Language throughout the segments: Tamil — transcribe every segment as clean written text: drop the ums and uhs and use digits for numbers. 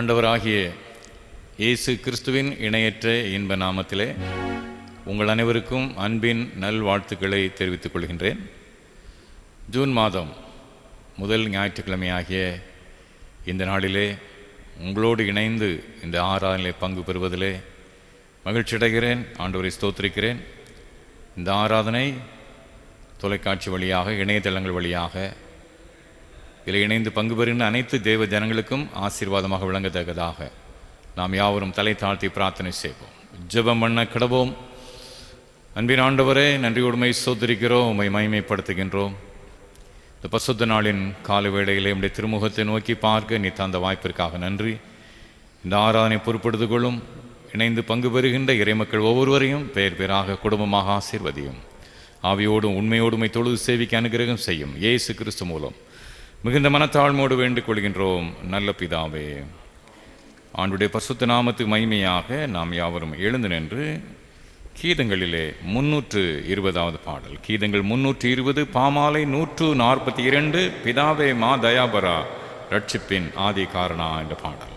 ஆண்டவராகிய இயேசு கிறிஸ்துவின் இணையற்ற இன்ப நாமத்திலே உங்கள் அனைவருக்கும் அன்பின் நல்வாழ்த்துக்களை தெரிவித்துக் கொள்கின்றேன். ஜூன் மாதம் முதல் ஞாயிற்றுக்கிழமையாகிய இந்த நாளிலே உங்களோடு இணைந்து இந்த ஆராதனையிலே பங்கு பெறுவதிலே மகிழ்ச்சி அடைகிறேன். ஆண்டவரை ஸ்தோத்திரிக்கிறேன். இந்த ஆராதனை தொலைக்காட்சி வழியாக, இணையதளங்கள் வழியாக இதில் இணைந்து பங்கு பெறுகின்ற அனைத்து தேவ ஜனங்களுக்கும் ஆசீர்வாதமாக விளங்கத்தக்கதாக நாம் யாவரும் தலை தாழ்த்தி பிரார்த்தனை செய்வோம். ஜெபம் பண்ண கடவோம். அன்பின் ஆண்டவரே, நன்றியோடுமை ஸ்தோத்திரிக்கிறோம், உம்மை மகிமைப்படுத்துகின்றோம். இந்த பசுத்த நாளின் கால வேளையிலே உம்முடைய திருமுகத்தை நோக்கி பார்க்க நீ தந்த வாய்ப்பிற்காக நன்றி. இந்த ஆராதனை பொறுப்படுத்திக் கொள்ளும். இணைந்து பங்கு பெறுகின்ற இறைமக்கள் ஒவ்வொருவரையும் பேர் பேராக குடும்பமாக ஆசீர்வதியும். ஆவியோடும் உண்மையோடுமை தொழுது சேவிக்க அனுகிரகம் செய்யும். இயேசு கிறிஸ்து மூலம் மிகுந்த மனத்தாழ்மோடு வேண்டிக் கொள்கின்றோம் நல்ல பிதாவே. ஆண்டுடைய பரிசுத்த நாமத்துக்கு மகிமையாக நாம் யாவரும் எழுந்து நின்று கீதங்களிலே 320வது பாடல், கீதங்கள் 320, பாமாலை 142, பிதாவே மா தயாபரா ரட்சிப்பின் ஆதி காரணா என்ற பாடல்.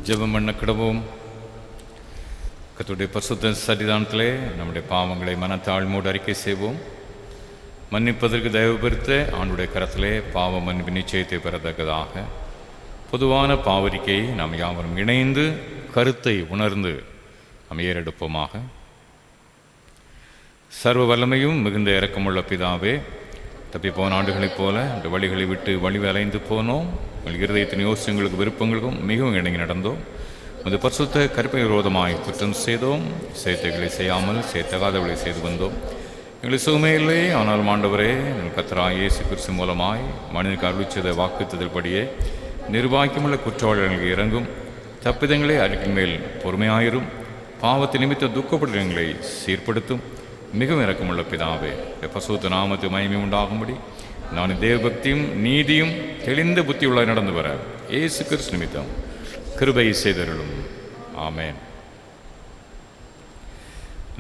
ஜெபம் பண்ண கிடவோம். கர்த்தருடைய பரிசுத்த சன்னிதானத்திலே நம்முடைய பாவங்களை மனத்தாழ்மோடு அறிக்கை செய்வோம். மன்னிப்பதற்கு தயவு பெருத்த ஆண்டுடைய கரத்திலே பாவ மன்னிப்பு நிச்சயத்தை பெறத்தக்கதாக பொதுவான பாவரிக்கையை நாம் யாவரும் இணைந்து கருத்தை உணர்ந்து நாம் ஏறெடுப்போமாக. சர்வ வல்லமையும் மிகுந்த இரக்கமுள்ள பிதாவே, தப்பி போன ஆண்டுகளைப் போல இந்த வழிகளை விட்டு வழி அலைந்து போனோம். உங்கள் இருதயத்தின் யோசனைகளுக்கு விருப்பங்களுக்கும் மிகவும் இணங்கி நடந்தோம். இந்த பரிசுத்த கற்பனை விரோதமாய் குற்றம் செய்தோம். சேர்த்தைகளை செய்யாமல் சேர்த்தகாதவர்களை செய்து வந்தோம். எங்களுக்கு சுகமே இல்லை. ஆனால் ஆண்டவரே, கர்த்தராகிய இயேசு கிறிஸ்து மூலமாய் மனிதனுக்கு அருளிச் செய்த வாக்குத்தத்தன்படியே நிர்வாகிக்கமுள்ள குற்றவாளிகளுக்கு இறங்கும், தப்பிதங்களை அறிக்கை மேல் பொறுமையாயிரும், பாவத்தை நிமித்த துக்கப்படுகிறவங்களை சீர்படுத்தும் மிகவும் இரக்கமுள்ள பிதாவே, பசுத்த நாமத்து மகிமை உண்டாகும்படி நான் தேவபக்தியும் நீதியும் தெளிந்த புத்தியுள்ள நடந்து வர இயேசு கிறிஸ்து நிமித்தம் கிருபை செய்தருளும். ஆமென்.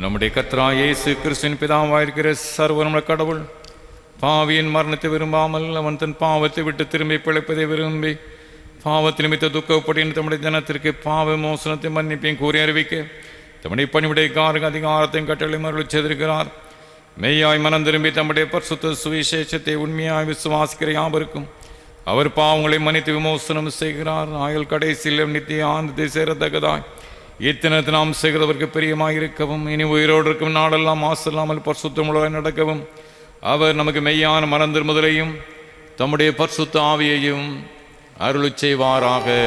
நம்முடைய கர்த்தராகிய இயேசு கிறிஸ்துவின் பிதாவாயிருக்கிற சர்வநல கடவுள் பாவியின் மரணத்தை விரும்பாமல் அவன் தன் பாவத்தை விட்டு திரும்பி பிழைப்பதை விரும்பி பாவத்தை நிமித்த துக்கப்படின்னு தம்முடைய ஜனத்திற்கு பாவ மோசனத்தை மன்னிப்பையும் கூறி அறிவிக்க தம்முடைய பணிவிடைக்காரருக்கு அதிகாரத்தையும் கட்டளை அருளிச் செய்திருக்கிறார். மெய்யாய் மனம் திரும்பி தம்முடைய பரிசுத்த சுவிசேஷத்தை உண்மையாய் விசுவாசிக்கிற யாவருக்கும் அவர் பாவங்களை மன்னித்து விமோசனம் செய்கிறார். ஆயுள் கடைசியில் நித்திய ஆனந்தத்தை சேரத்தக்கதாய் இத்தனத்தை நாம் செய்கிறவருக்கு பிரியமாக இருக்கவும் இனி உயிரோடு இருக்கும் நாடெல்லாம் மாசில்லாமல் பரிசுத்தமுள்ள நடக்கவும் அவர் நமக்கு மெய்யான மனம் திரும்புதலையும் தம்முடைய பரிசுத்த ஆவியையும் அருளுச் செய்வாராக.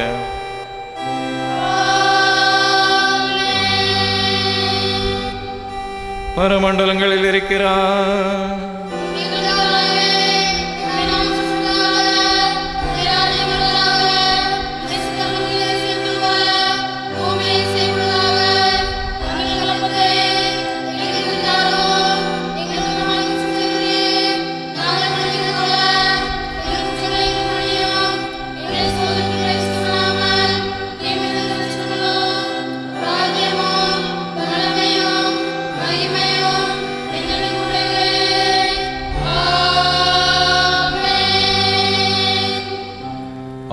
பரமண்டலங்களில் இருக்கிறார்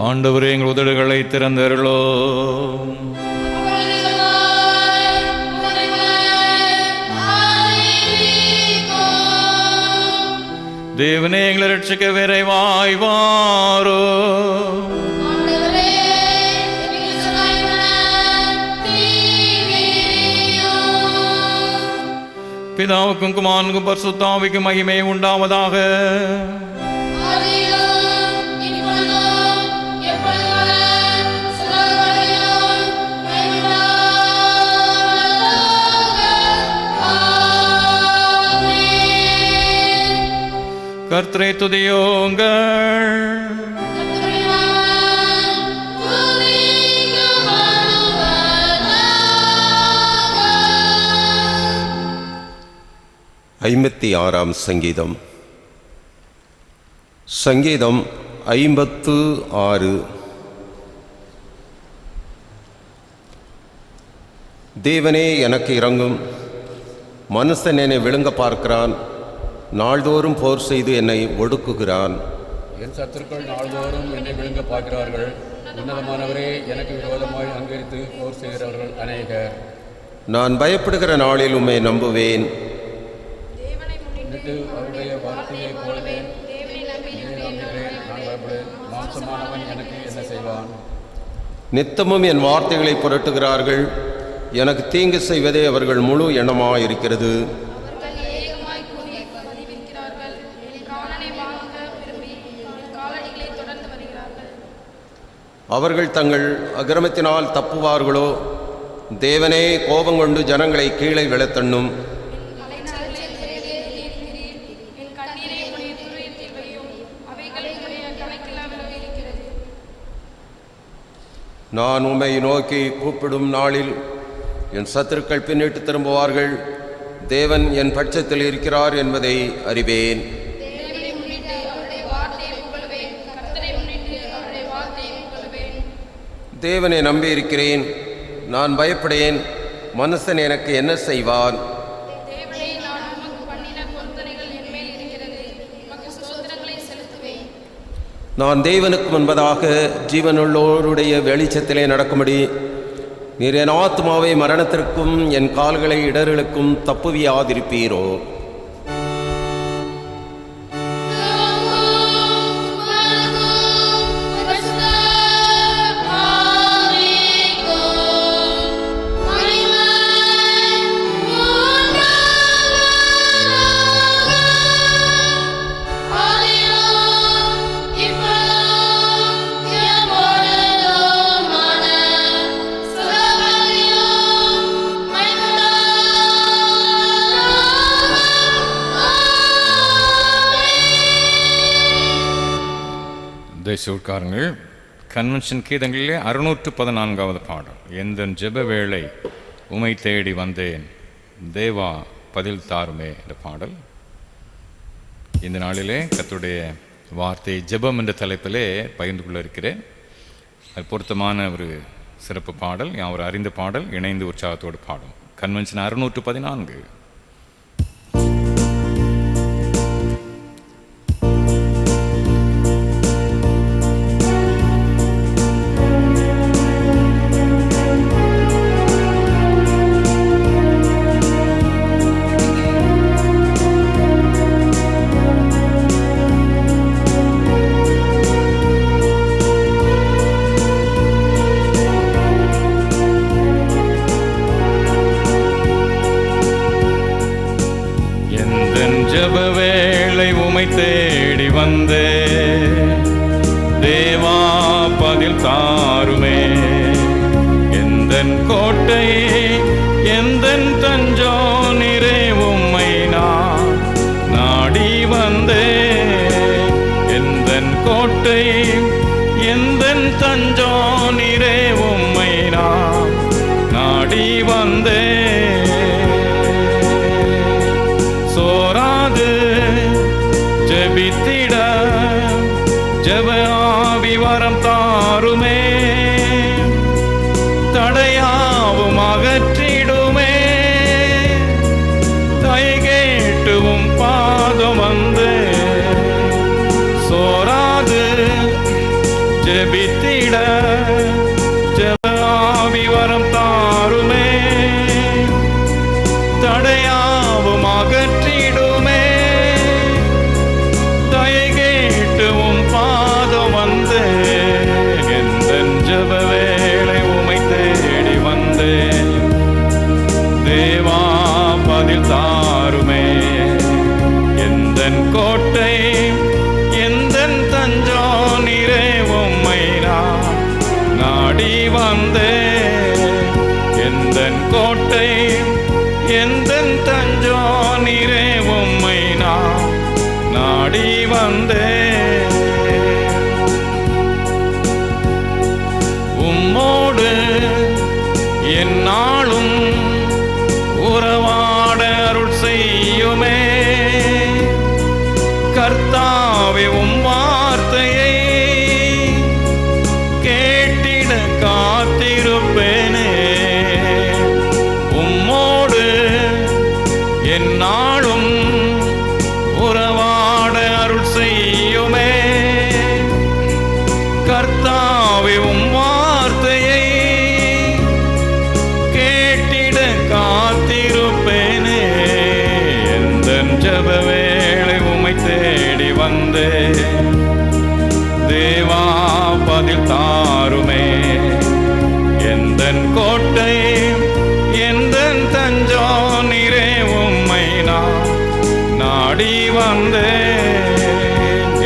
ஆண்டவரே, எங்கள் உதடுகளை திறந்தருளோ. தேவனே, எங்களை ரட்சிக்க விரைவாய் வாரோ. பிதாவுக்கும் குமாரனுக்கும் பரிசுத்த ஆவிக்கும் மகிமை உண்டாவதாக. கர்த்தரை துதியுங்கள். ஐம்பத்தி ஆறாம் சங்கீதம். சங்கீதம் 56. தேவனே, எனக்கு இரங்கும். மனுஷன் என்னை விழுங்க பார்க்கிறான், நாள்தோறும் போர் செய்து என்னை ஒடுக்குகிறான். என் சத்துருக்கள் நாள்தோறும் என்னை விழுங்க பார்க்கிறார்கள். உன்னதமானவரே, எனக்கு விரோதமாய் அங்கரித்து போர் செய்கிறவர்கள் அநேகர். நான் பயப்படுகிற நாளில் உம்மை நம்புவேன். அவருடைய வார்த்தையை போலவே நான் பயப்படுவேன். மாம்சமானவன் எனக்கு என்ன செய்வான்? நித்தமும் என் வார்த்தைகளை புரட்டுகிறார்கள். எனக்கு தீங்கு செய்வதே அவர்கள் முழு எண்ணமாயிருக்கிறது. அவர்கள் தங்கள் அக்கிரமத்தினால் தப்புவார்களோ? தேவனே, கோபங்கொண்டு ஜனங்களை கீழே விழத்தண்ணும். நான் உம்மை நோக்கி கூப்பிடும் நாளில் என் சத்துருக்கள் பின்னிட்டு திரும்புவார்கள். தேவன் என் பட்சத்தில் இருக்கிறார் என்பதை அறிவேன். தேவனை நம்பியிருக்கிறேன், நான் பயப்படேன். மனுஷன் எனக்கு என்ன செய்வான்? நான் தேவனுக்கு முன்பதாக ஜீவனுள்ளோருடைய வெளிச்சத்திலே நடக்கும்படி நீர் என் ஆத்மாவை மரணத்திற்கும் என் கால்களை இடர்களுக்கும் தப்புவியாதிருப்பீரோ? தேசிய உட்காருங்கள். கன்வென்ஷன் கீதங்களிலே 614வது பாடல். எந்த ஜெப வேளை உமை தேடி வந்தேன் தேவா பதில் தாருமே என்ற பாடல். இந்த நாளிலே கர்த்தருடைய வார்த்தை ஜெபம் என்ற தலைப்பிலே பகிர்ந்து கொள்ள இருக்கிறேன். அது பொருத்தமான ஒரு சிறப்பு பாடல், ஒரு அறிந்த பாடல், இணைந்து உற்சாகத்தோடு பாடும். கன்வென்ஷன் 614. தேடி வந்தே தேவா பதில் தாருமே. எந்தன் கோட்டை எந்தன் தஞ்சோ நிறை உம்மை நான் நாடி வந்தே. எந்தன் கோட்டை எந்தன் தஞ்சோ நிறை உம்மை நான் நாடி வந்தே. சோராது ஜெபித்திட ஜெப ஆவி வரம் தாருமே. தடையாவும் அகற்றிடுமே. தயை கேட்டுவும் பாதம் வந்து. சோராது ஜெபித்திட ஜெப ஆவி வரம் தாருமே. தடையாவும் அகற்றிடுமே. பாதம் வந்து. எந்தன் ஜெப வேளை உமை தேடி வந்தேன் தேவா பதில் தாருமே. எந்தன் கோட்டை எந்தன் தஞ்சோ நிறை உம்மை நான் நாடி வந்தேன். எந்தன் கோட்டை எந்தன் தஞ்சோ நிறை உம்மை நான் நாடி வந்தேன். உம்மோடு எந்நாளும் உறவாட அருள் செய்யுமே. கர்த்தாவே உம் வார்த்தையை கேட்டிட காத்திருப்பேனே. உம்மோடு எந்நாளும் உறவாட அருள் செய்யுமே. கர்த்தாவே உம் வார்த்தையை கேட்டிட காத்திருப்பேனே. எந்தன் ஜெப வேளை உமை தேடி வந்தே தேவா பதில் தாருமே. எந்தன் கோட்டை எந்தன் தஞ்சோ நிறை உம்மை நான் நாடி வந்தேன்.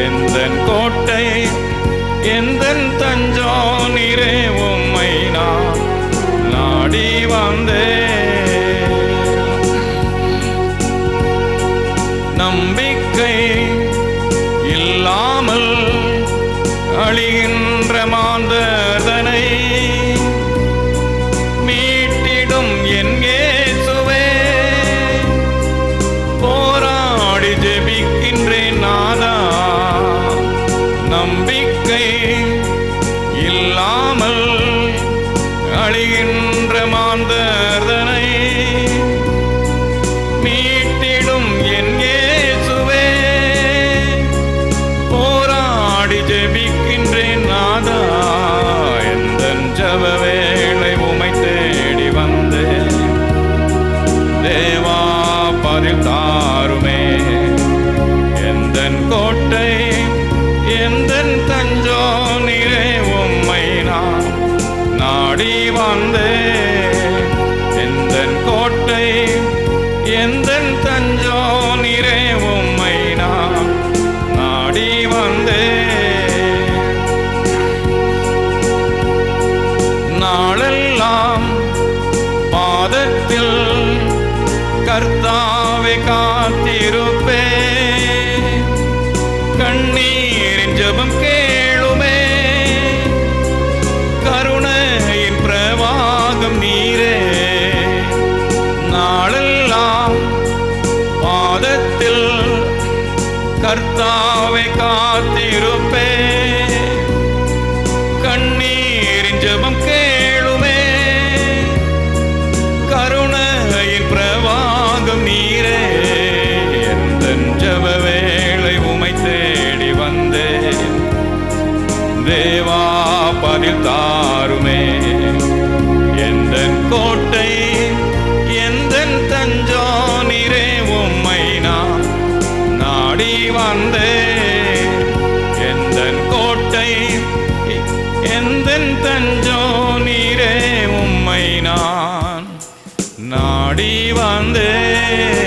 எந்தன் கோட்டை எந்தன் தஞ்சோ நிறை உம்மை நான் நாடி வந்தேன். நம்பிக்கை இல்லாமல் அழிகின்ற மாந்ததனை மீட்டிடும் என் இயேசுவே. போராடி ஜெபிக்கின்றேன் நாதா. நம்பிக்கை இல்லாமல் அழிகின்ற மாந்ததனை மீட்டிடும் என் இயேசுவே. போராடி ஜெபிக்கின்றேன் நாதா. எந்தன் ஜெப வேளை உமை தேடி வந்தேன் தேவா பதில் தாருமே. எந்தன் கோட்டை எந்தன் தஞ்சோ நிறை உம்மை நான் நாடி வந்தேன். எந்தன் கோட்டை எந்தன் தஞ்சோ நிறை உம்மை நான் நாடி வந்தேன். நாளெல்லாம் பாதத்தில் கர்த்தாவே காத்திருப்பேன். கண்ணீரின் ஜெபம் கேளுமே. இருப்பே. கண்ணீரின் ஜெபம் கேளுமே, கருணையின் பிரவாகம் நீரே. எந்தன் ஜெப வேளை உமை தேடி வந்தேன், தேவா பதில் தாருமே. எந்தன் கோட்டை எந்தன் தஞ்சோ நீரே, உம்மை நான் நாடி வந்தேன். எந்தன் கோட்டை எந்தன் தஞ்சோ நீரே, உம்மை நான் நாடி வந்தேன்.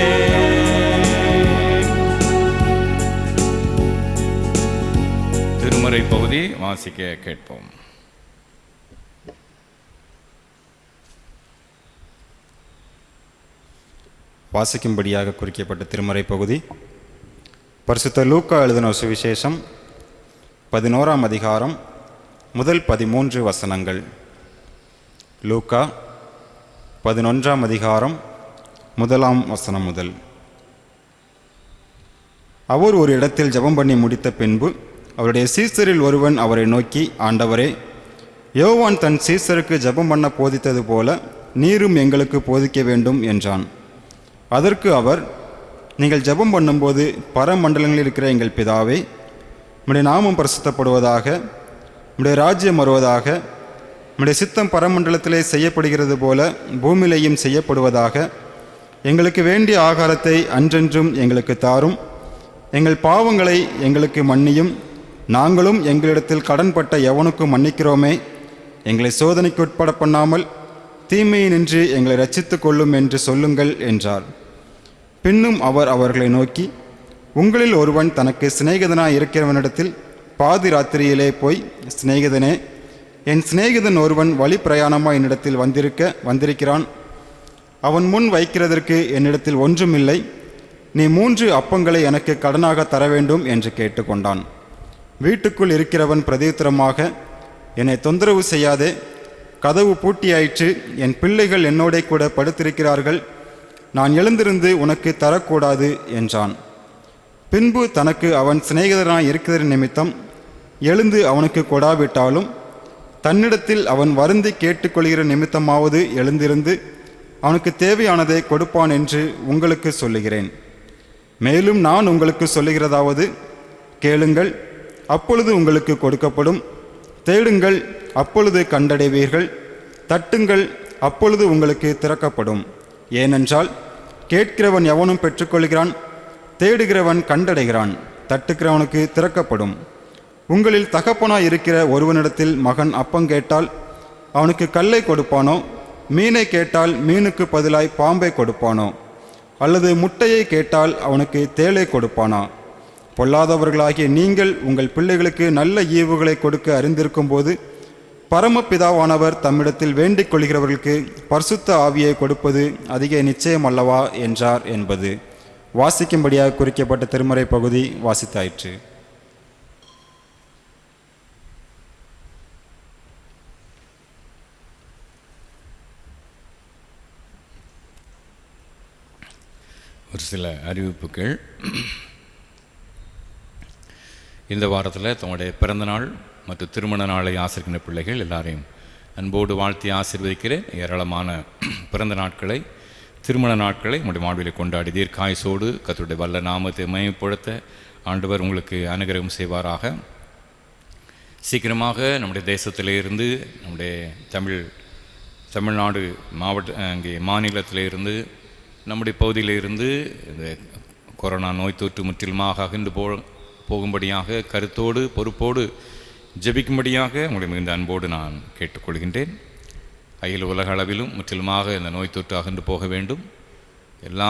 திருமறை பகுதி வாசிக்க கேட்போம். வாசிக்கும்படியாக குறிக்கப்பட்ட திருமறை பகுதி பரிசுத்த லூக்கா எழுதின சுவிசேஷம் 11ஆம் அதிகாரம் முதல் 13 வசனங்கள். லூக்கா 11ஆம் அதிகாரம் 1ஆம் வசனம் முதல். அவர் ஒரு இடத்தில் ஜெபம் பண்ணி முடித்த பின்பு அவருடைய சீசரில் ஒருவன் அவரை நோக்கி, ஆண்டவரே, யோவான் தன் சீசருக்கு ஜெபம் பண்ண போதித்தது போல நீரும் எங்களுக்கு போதிக்க வேண்டும் என்றான். அதற்கு அவர், நீங்கள் ஜெபம் பண்ணும்போது பரமண்டலங்களில் இருக்கிற எங்கள் பிதாவே, உம்முடைய நாமம் பரிசுத்தப்படுவதாக, உம்முடைய ராஜ்யம் வருவதாக, உம்முடைய சித்தம் பரமண்டலத்திலே செய்யப்படுகிறது போல பூமியிலேயும் செய்யப்படுவதாக. எங்களுக்கு வேண்டிய ஆகாரத்தை அன்றென்றும் எங்களுக்கு தாரும். எங்கள் பாவங்களை எங்களுக்கு மன்னியும், நாங்களும் எங்களிடத்தில் கடன்பட்ட எவனுக்கும் மன்னிக்கிறோமே. எங்களை சோதனைக்கு உட்பட பண்ணாமல் தீமையை நின்று எங்களை ரட்சித்துக் கொள்ளும் என்று சொல்லுங்கள் என்றார். பின்னும் அவர் அவர்களை நோக்கி, உங்களில் ஒருவன் தனக்கு சிநேகிதனாய் இருக்கிறவனிடத்தில் பாதி ராத்திரியிலே போய், சிநேகிதனே, என் சிநேகிதன் ஒருவன் வழி பிரயாணமாய் என்னிடத்தில் வந்திருக்கிறான். அவன் முன் வைக்கிறதற்கு என்னிடத்தில் ஒன்றுமில்லை. நீ 3 அப்பங்களை எனக்கு கடனாக தர வேண்டும் என்று கேட்டுக்கொண்டான். வீட்டுக்குள் இருக்கிறவன் பிரதியுத்தரமாக, என்னை தொந்தரவு செய்யாதே, கதவு பூட்டியாயிற்று, என் பிள்ளைகள் என்னோட கூட படுத்திருக்கிறார்கள், நான் எழுந்திருந்து உனக்கு தரக்கூடாது என்றான். பின்பு தனக்கு அவன் சிநேகிதனாய் இருக்கிற நிமித்தம் எழுந்து அவனுக்கு கொடாவிட்டாலும் தன்னிடத்தில் அவன் வருந்தி கேட்டுக்கொள்கிற நிமித்தமாவது எழுந்திருந்து அவனுக்கு தேவையானதை கொடுப்பான் என்று உங்களுக்கு சொல்லுகிறேன். மேலும் நான் உங்களுக்கு சொல்லுகிறதாவது, கேளுங்கள், அப்பொழுது உங்களுக்கு கொடுக்கப்படும், தேடுங்கள், அப்பொழுது கண்டடைவீர்கள், தட்டுங்கள், அப்பொழுது உங்களுக்கு திறக்கப்படும். ஏனென்றால் கேட்கிறவன் எவனும் பெற்றுக்கொள்கிறான், தேடுகிறவன் கண்டடைகிறான், தட்டுக்கிறவனுக்கு திறக்கப்படும். உங்களில் தகப்பனாய் இருக்கிற ஒருவனிடத்தில் மகன் அப்பம் கேட்டால் அவனுக்கு கல்லை கொடுப்பானோ? மீனை கேட்டால் மீனுக்கு பதிலாய் பாம்பை கொடுப்பானோ? அல்லது முட்டையை கேட்டால் அவனுக்கு தேளை கொடுப்பானா? பொல்லாதவர்களாகிய நீங்கள் உங்கள் பிள்ளைகளுக்கு நல்ல ஈவுகளை கொடுக்க அறிந்திருக்கும் போது பரமபிதாவானவர் தம்மிடத்தில் வேண்டிக் கொள்கிறவர்களுக்கு பரிசுத்த ஆவியை கொடுப்பது அதிக நிச்சயம் அல்லவா என்றார் என்பது. வாசிக்கும்படியாக குறிக்கப்பட்ட திருமறை பகுதி வாசித்தாயிற்று. ஒரு சில அறிவிப்புகள். இந்த வாரத்தில் தங்களுடைய பிறந்த நாள் மற்றும் திருமண நாளை ஆசிரிக்கின்ற பிள்ளைகள் எல்லாரையும் அன்போடு வாழ்த்தி ஆசீர்வதிக்கிறேன். ஏராளமான பிறந்த நாட்களை, திருமண நாட்களை நம்முடைய வாழ்விலை கொண்டாடி தீர்க்காயுசோடு கர்த்தருடைய வல்ல நாமத்தை மகிமைப்படுத்த ஆண்டவர் உங்களுக்கு அனுகிரகம் செய்வாராக. சீக்கிரமாக நம்முடைய தேசத்திலிருந்து, நம்முடைய தமிழ்நாடு அங்கே மாநிலத்திலிருந்து, நம்முடைய பகுதியிலிருந்து இந்த கொரோனா நோய் தொற்று முற்றிலுமாக அகன்று போகும்படியாக கருத்தோடு பொறுப்போடு ஜெபிக்கும்படியாக உங்களை மிகுந்த அன்போடு நான் கேட்டுக்கொள்கின்றேன். அகில உலக அளவிலும் முற்றிலுமாக இந்த நோய் தொற்று அகன்று போக வேண்டும். எல்லா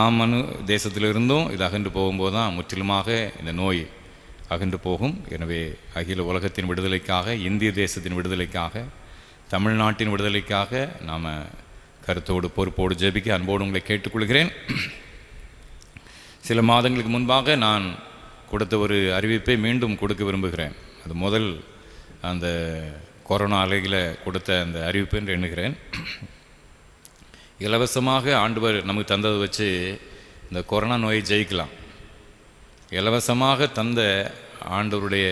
தேசத்திலிருந்தும் இது அகன்று போகும்போது தான் முற்றிலுமாக இந்த நோய் அகன்று போகும். எனவே அகில உலகத்தின் விடுதலைக்காக, இந்திய தேசத்தின் விடுதலைக்காக, தமிழ்நாட்டின் விடுதலைக்காக நாம் கருத்தோடு பொறுப்போடு ஜெபிக்க அன்போடு உங்களை கேட்டுக்கொள்கிறேன். சில மாதங்களுக்கு முன்பாக நான் கொடுத்த ஒரு அறிவிப்பை மீண்டும் கொடுக்க விரும்புகிறேன். அது முதல் அந்த கொரோனா அலையில் கொடுத்த அந்த அறிவிப்பு என்று எண்ணுகிறேன். இலவசமாக ஆண்டவர் நமக்கு தந்ததை வச்சு இந்த கொரோனா நோயை ஜெயிக்கலாம். இலவசமாக தந்த ஆண்டவருடைய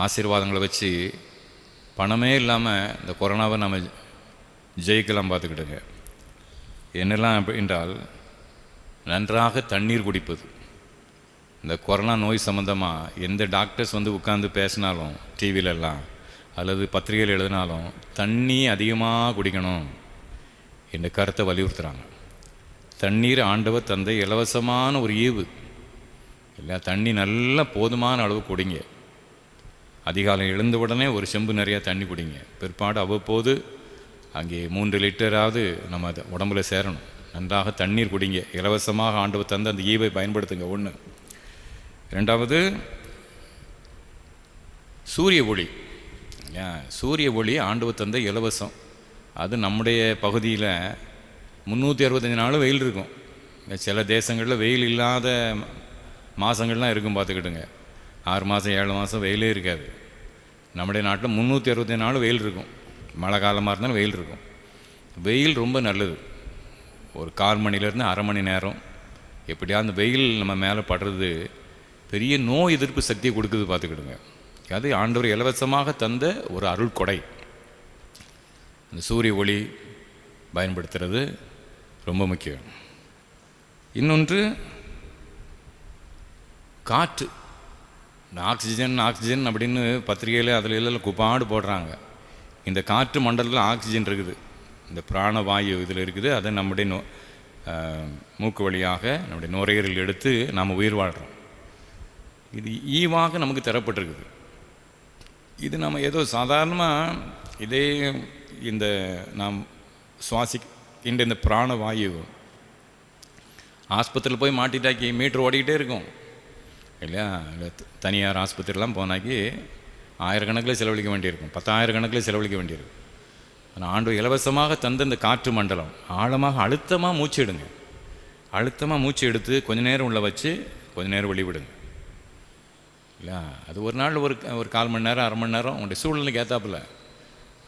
ஆசீர்வாதங்களை வச்சு பணமே இல்லாமல் இந்த கொரோனாவை நம்ம ஜெயிக்கலாம் பார்த்துக்கிட்டுங்க. என்னெல்லாம் என்றால், நன்றாக தண்ணீர் குடிப்பது. இந்த கொரோனா நோய் சம்மந்தமாக எந்த டாக்டர்ஸ் வந்து உட்கார்ந்து பேசினாலும் டிவிலெல்லாம் அல்லது பத்திரிகையில் எழுதினாலும் தண்ணி அதிகமாக குடிக்கணும் என்ற கருத்தை வலியுறுத்துகிறாங்க. தண்ணீர் ஆண்டவர் தந்தை இலவசமான ஒரு ஈவு இல்லை. தண்ணி நல்லா போதுமான அளவு குடிங்க. அதிகாலை எழுந்த உடனே ஒரு செம்பு நிறையா தண்ணி குடிங்க. பிற்பாடு அவ்வப்போது அங்கே 3 லிட்டராவது நம்ம அதை உடம்புல சேரணும். நன்றாக தண்ணீர் குடிங்க. இலவசமாக ஆண்டவர் தந்த அந்த ஈவை பயன்படுத்துங்க. 1. 2வது, சூரிய ஒளி. சூரிய ஒளி ஆண்டவர் தந்த இலவசம். அது நம்முடைய பகுதியில் 365 நாளும் வெயில் இருக்கும். சில தேசங்களில் வெயில் இல்லாத மாதங்கள்லாம் இருக்கும் பார்த்துக்கிட்டுங்க. 6 மாதம் 7 மாதம் வெயிலே இருக்காது. நம்முடைய நாட்டில் 365 நாளும் வெயில் இருக்கும். மழை காலமாக இருந்தாலும் வெயில் இருக்கும். வெயில் ரொம்ப நல்லது. ஒரு 1/4 மணிலேருந்து அரை மணி நேரம் எப்படியா அந்த வெயில் நம்ம மேலே படுறது பெரிய நோய் எதிர்ப்பு சக்தியை கொடுக்குது பார்த்துக்கிடுங்க. அது ஆண்டவர் இலவசமாக தந்த ஒரு அருள் கொடை. அந்த சூரிய ஒளி பயன்படுத்துறது ரொம்ப முக்கியம். இன்னொன்று, காற்று. ஆக்சிஜன் அப்படின்னு பத்திரிகையில் அதில் எல்லாம் குப்பாடு போடுறாங்க. இந்த காற்று மண்டலத்தில் ஆக்சிஜன் இருக்குது. இந்த பிராணவாயு இதில் இருக்குது. அதை நம்முடைய மூக்கு வழியாக நம்முடைய நுரையீரல் எடுத்து நாம் உயிர் வாழ்கிறோம். இது ஈவாக நமக்கு தரப்பட்டிருக்குது. இது நம்ம ஏதோ சாதாரணமாக இதே இந்த நாம் சுவாசிக்கின்ற இந்த பிராணவாயு ஆஸ்பத்திரியில் போய் மாட்டிட்டாக்கி மீட்டர் ஓடிக்கிட்டே இருக்கும் இல்லையா? இல்லை, தனியார் ஆஸ்பத்திரிலாம் போனாக்கி 1000 கணக்கில் செலவழிக்க வேண்டியிருக்கும், 10,000 கணக்கில் செலவழிக்க வேண்டியிருக்கும். ஆனால் ஆண்டு இலவசமாக தந்த இந்த காற்று மண்டலம் ஆழமாக அழுத்தமாக மூச்சு எடுங்க. அழுத்தமாக மூச்சு எடுத்து கொஞ்ச நேரம் உள்ள வச்சு கொஞ்ச நேரம் வெளிவிடுங்க இல்லை? அது ஒரு நாள் ஒரு 1/4 மணி நேரம், அரை மணி நேரம் உங்களுடைய சூழ்நிலைக்கு ஏற்றாப்புல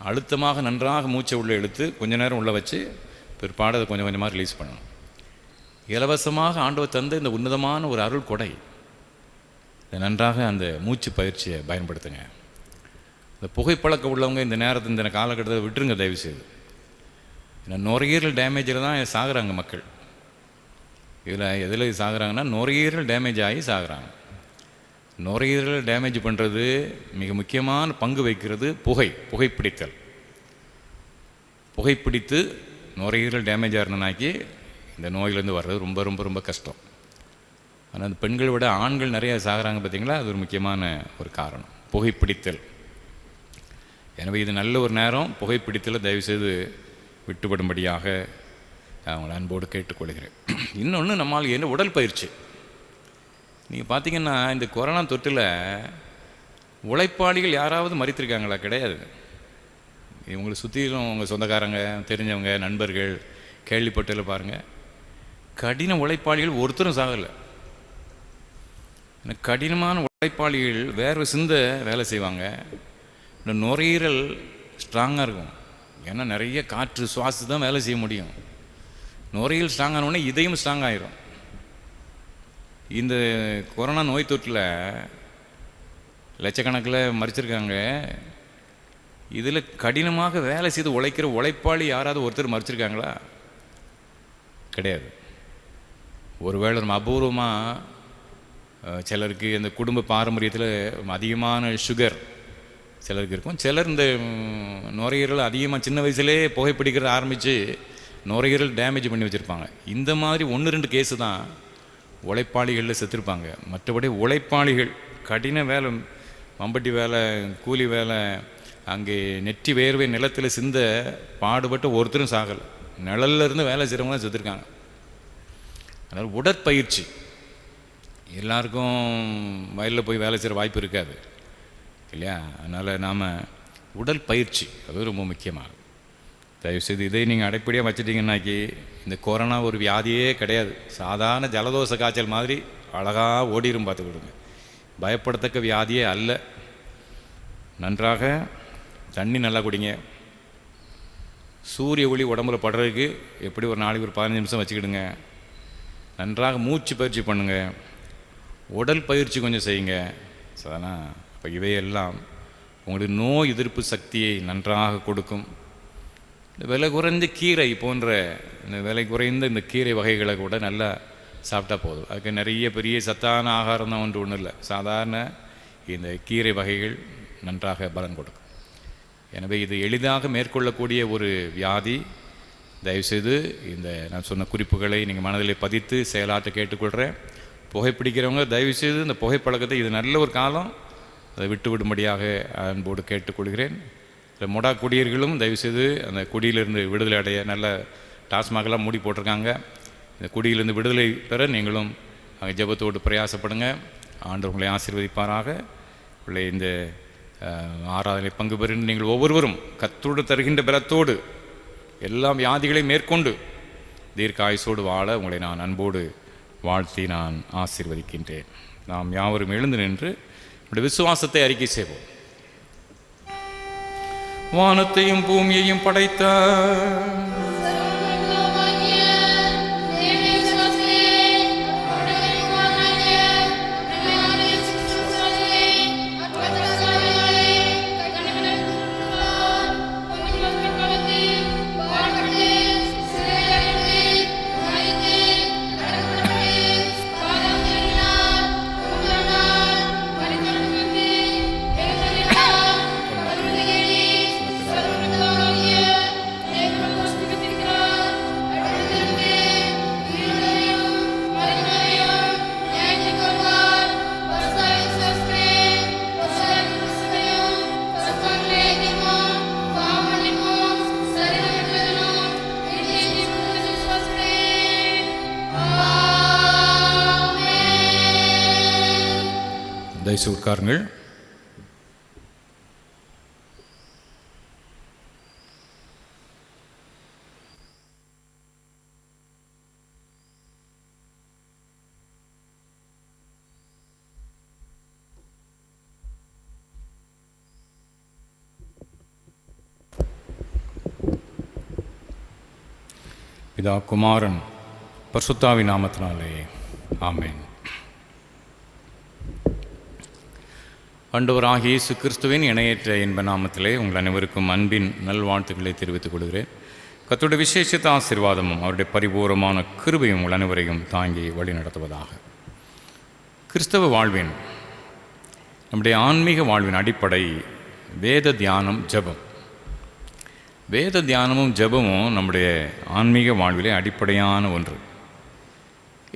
அழுத்தமாக நன்றாக மூச்சை உள்ளே எடுத்து கொஞ்ச நேரம் உள்ளே வச்சு பிற்பாடு அதை கொஞ்சம் கொஞ்சமாக ரிலீஸ் பண்ணணும். இலவசமாக ஆண்டவர் தந்த இந்த உன்னதமான ஒரு அருள் கொடை. நன்றாக அந்த மூச்சு பயிற்சியை பயன்படுத்துங்க. இந்த புகைப்பழக்கம் உள்ளவங்க இந்த நேரத்தில் இந்த காலகட்டத்தில் விட்டுருங்க தயவுசெய்து. ஏன்னா நுரையீரல் டேமேஜில் தான் சாகுறாங்க மக்கள். இதில் எதில் சாகுறாங்கன்னா நுரையீரல் டேமேஜ் ஆகி சாகுறாங்க. நுரையீரல் டேமேஜ் பண்ணுறது மிக முக்கியமான பங்கு வகிக்கிறது புகைப்பிடித்தல். புகைப்பிடித்து நுரையீரல் டேமேஜ் ஆகிறனாக்கி இந்த நோயிலேருந்து வர்றது ரொம்ப ரொம்ப ரொம்ப கஷ்டம். ஆனால் அந்த பெண்களை விட ஆண்கள் நிறைய சாகுறாங்க பார்த்தீங்களா? அது ஒரு முக்கியமான ஒரு காரணம், புகைப்பிடித்தல். எனவே இது நல்ல ஒரு நேரம். புகைப்பிடித்தலை தயவுசெய்து விட்டுப்படும்படியாக அவங்களை அன்போடு கேட்டுக்கொள்கிறேன். இன்னொன்று, நம்மால் என்ன உடல் பயிற்சி. நீங்கள் பார்த்தீங்கன்னா இந்த கொரோனா தொற்றில் உழைப்பாளிகள் யாராவது மறித்திருக்காங்களா? கிடையாது. இவங்களை சுற்றிலும் உங்கள் சொந்தக்காரங்க, தெரிஞ்சவங்க, நண்பர்கள், கேள்விப்பட்டதில் பாருங்கள். கடின உழைப்பாளிகள் ஒருத்தரும் சாகலை. கடினமான உழைப்பாளிகள் வேர்வை சிந்த வேலை செய்வாங்க. இந்த நுரையீரல் ஸ்ட்ராங்காக இருக்கும். ஏன்னா நிறைய காற்று சுவாசி தான் வேலை செய்ய முடியும். நுரையீரல் ஸ்ட்ராங்கானோடனே இதயம் ஸ்ட்ராங் ஆகிரும். இந்த கொரோனா நோய் தொற்றில் லட்சக்கணக்கில் மறிச்சிருக்காங்க. இதில் கடினமாக வேலை செய்து உழைக்கிற உழைப்பாளி யாராவது ஒருத்தர் மறிச்சிருக்காங்களா? கிடையாது. ஒருவேளை நம்ம அபூர்வமாக சிலருக்கு இந்த குடும்ப பாரம்பரியத்தில் அதிகமான சுகர் சிலருக்கு இருக்கும். சிலர் இந்த நுரையீரல் அதிகமாக சின்ன வயசுலே புகைப்பிடிக்கிறத ஆரம்பித்து நுரையீரல் டேமேஜ் பண்ணி வச்சுருப்பாங்க. இந்த மாதிரி 1-2 கேஸு தான் உழைப்பாளிகளில் செத்துருப்பாங்க. மற்றபடி உழைப்பாளிகள் கடின வேலை, மம்பட்டி வேலை, கூலி வேலை, அங்கே நெற்றி வேர்வை நிலத்தில் சிந்த பாடுபட்டு ஒருத்தரும் சாகலை. நிழல்ல இருந்து வேலை செய்கிறவங்க தான் செத்துருக்காங்க. அதனால் உடற்பயிற்சி எல்லாருக்கும் வயலில் போய் வேலை செய்கிற வாய்ப்பு இருக்காது இல்லையா? அதனால் நாம் உடல் பயிற்சி அது ரொம்ப முக்கியமாகும். தயவுசெய்து இதை நீங்கள் அடைப்படியாக வச்சுட்டிங்கன்னாக்கி இந்த கொரோனா ஒரு வியாதியே கிடையாது. சாதாரண ஜலதோஷ காய்ச்சல் மாதிரி அழகாக ஓடிடும் பார்த்துக்கிடுங்க. பயப்படத்தக்க வியாதியே அல்ல. நன்றாக தண்ணி நல்லா குடிங்க. சூரிய ஒளி உடம்புல படுறதுக்கு எப்படி ஒரு நாளைக்கு ஒரு 15 நிமிஷம் வச்சுக்கிடுங்க. நன்றாக மூச்சு பயிற்சி பண்ணுங்கள். உடல் பயிற்சி கொஞ்சம் செய்யுங்க. சரிண்ணா? அப்போ இவையெல்லாம் உங்களுக்கு நோய் எதிர்ப்பு சக்தியை நன்றாக கொடுக்கும். இந்த விலை குறைந்த கீரை போன்ற இந்த விலை குறைந்த இந்த கீரை வகைகளை கூட நல்லா சாப்பிட்டா போதும். அதுக்கு நிறைய பெரிய சத்தான ஆகாரம் தான் ஒன்றும் இல்லை. சாதாரண இந்த கீரை வகைகள் நன்றாக பலன் கொடுக்கும். எனவே இது எளிதாக மேற்கொள்ளக்கூடிய ஒரு வியாதி. தயவுசெய்து இந்த நான் சொன்ன குறிப்புகளை நீங்கள் மனதில் பதித்து செயலாற்ற கேட்டுக்கொள்கிறேன். புகைப்பிடிக்கிறவங்க தயவுசெய்து இந்த புகைப்பழக்கத்தை, இது நல்ல ஒரு காலம், அதை விட்டுவிடும்படியாக அன்போடு கேட்டுக்கொள்கிறேன். மொடா குடியர்களும் தயவுசெய்து அந்த குடியிலிருந்து விடுதலை அடைய, நல்ல டாஸ்மாகலாம் மூடி போட்டிருக்காங்க. இந்த குடியிலிருந்து விடுதலை பெற நீங்களும் அங்கே ஜெபத்தோடு பிரயாசப்படுங்க. ஆண்டவர் உங்களை ஆசீர்வதிப்பாராக. உங்களை இந்த ஆராதனை பங்கு பெறுகின்ற நீங்கள் ஒவ்வொருவரும் கர்த்தரோடு தருகின்ற பலத்தோடு எல்லா வியாதிகளையும் மேற்கொண்டு தீர்க்க ஆயுசோடு வாழ உங்களை நான் அன்போடு வாழ்த்தி நான் ஆசீர்வதிக்கின்றேன். நாம் யாவரும் எழுந்து நின்று நம்முடைய விசுவாசத்தை அறிக்கை செய்வோம். வானத்தையும் பூமியையும் படைத்த தயவுசெய்து உட்காருங்கள். பிதா, குமாரன், பரிசுத்தாவி நாமத்தினாலே ஆமென். ஆண்டவராகிய இயேசு கிறிஸ்துவின் இணையற்ற இன்ப நாமத்திலே உங்கள் அனைவருக்கும் அன்பின் நல்வாழ்த்துக்களை தெரிவித்துக் கொள்கிறேன். கர்த்தருடைய விசேஷித்த ஆசீர்வாதமும் அவருடைய பரிபூர்ணமான கிருபையும் உங்கள் அனைவரையும் தாங்கி வழி நடத்துவதாக. கிறிஸ்தவ வாழ்வின், நம்முடைய ஆன்மீக வாழ்வின் அடிப்படை வேத தியானம், ஜெபம். வேத தியானமும் ஜெபமும் நம்முடைய ஆன்மீக வாழ்விலே அடிப்படையான ஒன்று.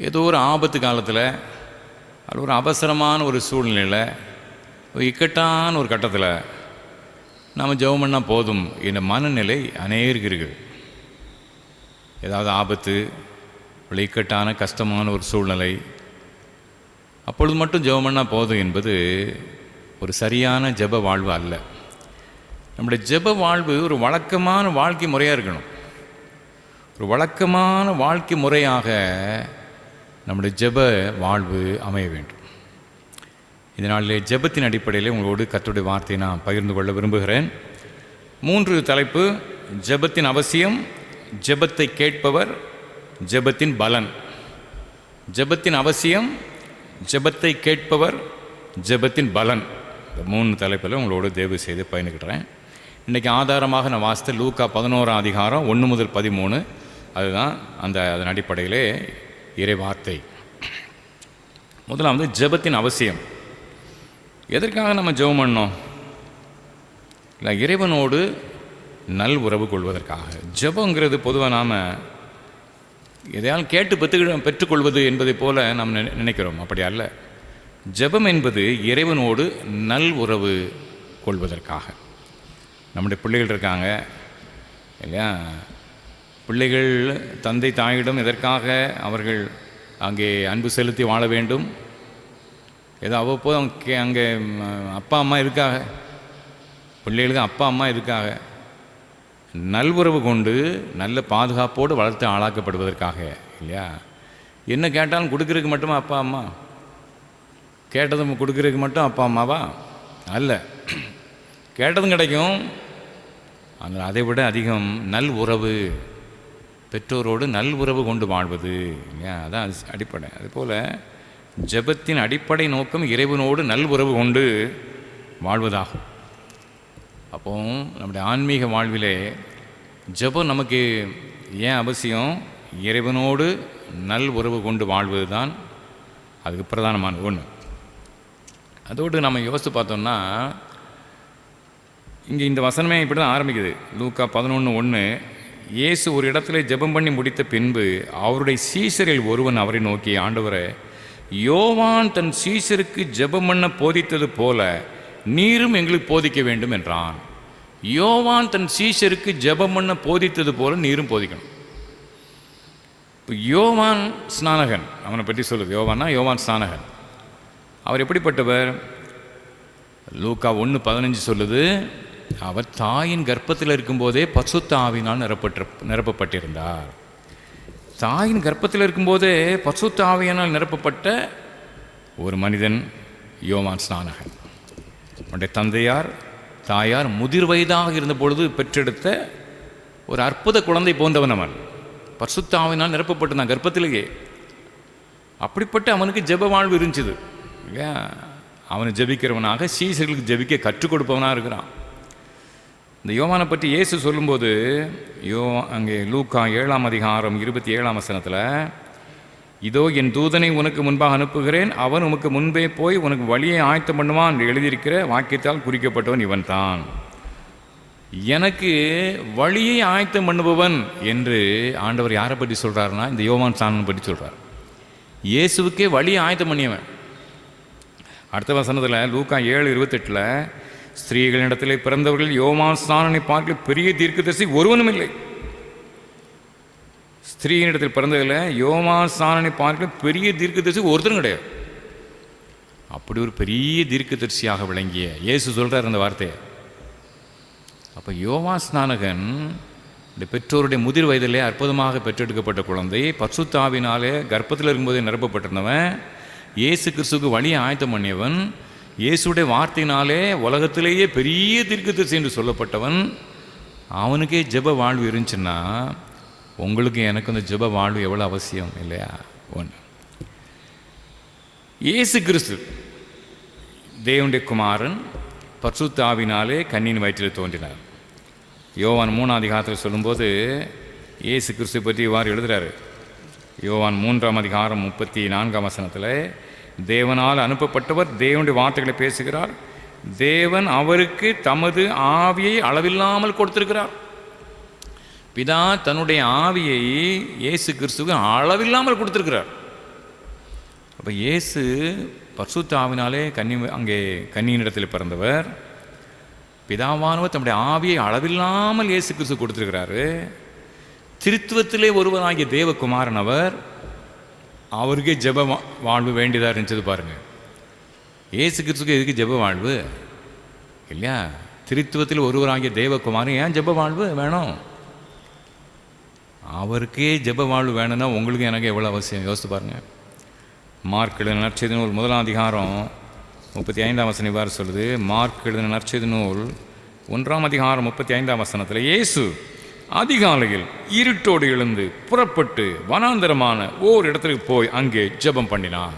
ஏதோ ஒரு ஆபத்து காலத்தில், அது ஒரு அவசரமான ஒரு சூழ்நிலையில், இக்கட்டான ஒரு கட்டத்தில் நாம் ஜெபம் பண்ணால் போதும் என்ற மனநிலை அநேகர்கள். ஏதாவது ஆபத்து, இக்கட்டான கஷ்டமான ஒரு சூழ்நிலை, அப்பொழுது மட்டும் ஜெபம் பண்ணால் போதும் என்பது ஒரு சரியான ஜெப வாழ்வு அல்ல. நம்முடைய ஜெப வாழ்வு ஒரு வழக்கமான வாழ்க்கை முறையாக இருக்கணும். ஒரு வழக்கமான வாழ்க்கை முறையாக நம்முடைய ஜெப வாழ்வு அமைய வேண்டும். இதனால் ஜெபத்தின் அடிப்படையில் உங்களோடு கர்த்தருடைய வார்த்தையை நான் பகிர்ந்து கொள்ள விரும்புகிறேன். 3 தலைப்பு: ஜெபத்தின் அவசியம், ஜெபத்தை கேட்பவர், ஜெபத்தின் பலன். ஜெபத்தின் அவசியம், ஜெபத்தை கேட்பவர், ஜெபத்தின் பலன். இந்த 3 தலைப்பில் உங்களோடு தயவு செய்து பயணிக்கிறேன். இன்றைக்கி ஆதாரமாக நான் வாசித்த லூக்கா 11ஆம் அதிகாரம் 1 முதல் 13, அதுதான் அதன் அடிப்படையிலே இறை வார்த்தை. முதலாவது ஜெபத்தின் அவசியம். எதற்காக நம்ம ஜெபம் பண்ணோம்? இல்லை, இறைவனோடு நல் உறவு கொள்வதற்காக. ஜெபங்கிறது பொதுவாக நாம் எதையாலும் கேட்டு பெற்றுக்கொள்வது என்பதை போல நாம் நினைக்கிறோம். அப்படி அல்ல. ஜெபம் என்பது இறைவனோடு நல் உறவு கொள்வதற்காக. நம்முடைய பிள்ளைகள் இருக்காங்க இல்லையா? பிள்ளைகள் தந்தை தாயிடம் எதற்காக அவர்கள் அங்கே அன்பு செலுத்தி வாழ வேண்டும்? ஏதோ அவ்வப்போது அங்கே அப்பா அம்மா இருக்காங்க, பிள்ளைகளுக்கு அப்பா அம்மா இருக்காங்க. நல்வுறவு கொண்டு நல்ல பாதுகாப்போடு வளர்த்து ஆளாக்கப்படுவதற்காக இல்லையா? என்ன கேட்டாலும் கொடுக்கறதுக்கு மட்டுமா அப்பா அம்மா? கேட்டதும் கொடுக்கறதுக்கு மட்டும் அப்பா அம்மாவா? அல்ல, கேட்டதும் கிடைக்கும். ஆனால் அதை விட அதிகம் நல் உறவு, பெற்றோரோடு நல் உறவு கொண்டு வாழ்வது இல்லையா? அதான் அடிப்படை. அதுபோல் ஜெபத்தின் அடிப்படை நோக்கம் இறைவனோடு நல்உறவு கொண்டு வாழ்வதாகும். அப்போ நம்முடைய ஆன்மீக வாழ்விலே ஜெபம் நமக்கு ஏன் அவசியம்? இறைவனோடு நல் உறவு கொண்டு வாழ்வது தான் அதுக்கு பிரதானமான ஒன்று. அதோடு நம்ம யோசித்து பார்த்தோம்னா, இங்கே இந்த வசனமே இப்படி தான் ஆரம்பிக்குது. லூக்கா 11:1, இயேசு ஒரு இடத்துல ஜெபம் பண்ணி முடித்த பின்பு அவருடைய சீஷரில் ஒருவன் அவரை நோக்கி, ஆண்டவரே, யோவான் தன் சீஷருக்கு ஜெபம் பண்ண போதித்தது போல நீரும் எங்களுக்கு போதிக்க வேண்டும் என்றான். யோவான் தன் சீஷருக்கு ஜெபம் பண்ண போதித்தது போல நீரும் போதிக்கணும். இப்போ யோவான் ஸ்நானகன், அவனை பற்றி சொல்லுது. யோவான் ஸ்நானகன். அவர் எப்படிப்பட்டவர்? லூக்கா 1:15 சொல்லுது, அவர் தாயின் கர்ப்பத்தில் இருக்கும்போதே பரிசுத்த ஆவியினால் நிரப்பப்பட்டிருந்தார். தாயின் கர்ப்பத்தில் இருக்கும்போதே பரிசுத்த ஆவியினால் நிரப்பப்பட்ட ஒரு மனிதன் யோவான் ஸ்நானகன். அவனுடைய தந்தையார் தாயார் முதிர் வயதாக இருந்த பொழுது பெற்றெடுத்த ஒரு அற்புத குழந்தை போன்றவன் அவன். பரிசுத்த ஆவியினால் நிரப்பப்பட்டிருந்தான் கர்ப்பத்திலேயே. அப்படிப்பட்ட அவனுக்கு ஜெப வாழ்வு இருந்துச்சு இல்லையா? அவனை ஜெபிக்கிறவனாக, சீசர்களுக்கு ஜெபிக்க கற்றுக் கொடுப்பவனாக இருக்கிறான். இந்த யோவானை பற்றி இயேசு சொல்லும்போது, அங்கே லூக்கா 7:27 இதோ என் தூதனை உனக்கு முன்பாக அனுப்புகிறேன், அவன் உனக்கு முன்பே போய் உனக்கு வழியை ஆயத்தம் பண்ணுவான் என்று எழுதியிருக்கிற வாக்கியத்தால் குறிக்கப்பட்டவன் இவன் தான். எனக்கு வழியை ஆயத்தம் பண்ணுபவன் என்று ஆண்டவர் யாரை பற்றி சொல்கிறாருன்னா, இந்த யோவான் ஸ்நானனை பற்றி சொல்கிறார். இயேசுவுக்கே வழியை ஆயத்தம் பண்ணியவன். அடுத்த வசனத்தில் லூக்கா 7:28 ஸ்திரீகளிடத்திலே பிறந்தவர்கள் யோவான் ஸ்நானனை பார்க்க பெரிய தீர்க்கதரிசி ஒருவனும் இல்லை. ஸ்திரீகளிடத்தில் பிறந்ததில் யோவான் ஸ்நானனை பார்க்க பெரிய தீர்க்கதரிசி ஒருத்தரும் கிடையாது. அப்படி ஒரு பெரிய தீர்க்கதரிசியாக விளங்கிய இயேசு சொல்கிறார் அந்த வார்த்தையை. அப்போ யோவான் ஸ்நானகன் இந்த பெற்றோருடைய முதிர் வயதிலே அற்புதமாக பெற்றெடுக்கப்பட்ட குழந்தை, பரிசுத்த ஆவியினாலே கர்ப்பத்தில் இருக்கும்போதே நிரப்பப்பட்டிருந்தவன், இயேசு கிறிஸ்துவுக்கு வழியை ஆயத்தம் பண்ணியவன், இயேசுடைய வார்த்தையினாலே உலகத்திலேயே பெரிய தீர்க்கதரிசி என்று சொல்லப்பட்டவன். அவனுக்கே ஜெப வாழ்வு இருந்துச்சுன்னா உங்களுக்கு எனக்கு அந்த ஜெப வாழ்வு எவ்வளோ அவசியம் இல்லையா? ஒன்று, இயேசு கிறிஸ்து தேவனுடைய குமாரன், பரிசுத்த ஆவியினாலே கன்னியின் வயிற்றில் தோன்றினார். யோவான் 3 சொல்லும்போது இயேசு கிறிஸ்து பற்றி இவ்வாறு எழுதுகிறாரு. யோவான் 3:34 தேவனால் அனுப்பப்பட்டவர் தேவனுடைய வார்த்தைகளை பேசுகிறார், தேவன் அவருக்கு தமது ஆவியை அளவில்லாமல் கொடுத்திருக்கிறார். பிதா தன்னுடைய ஆவியை இயேசு கிறிஸ்துவுக்கு அளவில்லாமல் கொடுத்திருக்கிறார். அப்போ இயேசு பரிசுத்த ஆவினாலே அங்கே கன்னியினிடத்தில் பிறந்தவர். பிதாவானவர் தம்முடைய ஆவியை அளவில்லாமல் இயேசு கிறிஸ்து கொடுத்திருக்கிறாரு. திருத்துவத்திலே ஒருவராகிய தேவகுமாரன் அவர். அவருக்கே ஜெப வாழ்வு வேண்டியதாக இருந்துச்சது பாருங்கள். இயேசு கிறிஸ்துக்கு எதுக்கு ஜெப வாழ்வு இல்லையா? திருத்துவத்தில் ஒருவராகிய தேவகுமாரன் ஏன் ஜெப வாழ்வு வேணும்? அவருக்கே ஜெப வாழ்வு வேணும்னா உங்களுக்கு எனக்கு எவ்வளோ அவசியம் யோசித்து பாருங்கள். மார்க் எழுதின நற்செய்தி நூல் 1:35 இவ்வாறு சொல்லுது. மார்க் எழுதின நற்செய்தி நூல் 1:35 இயேசு அதிகாலையில் இருட்டோடு எழுந்து புறப்பட்டு வனாந்தரமான ஓர் இடத்துக்கு போய் அங்கே ஜெபம் பண்ணினார்.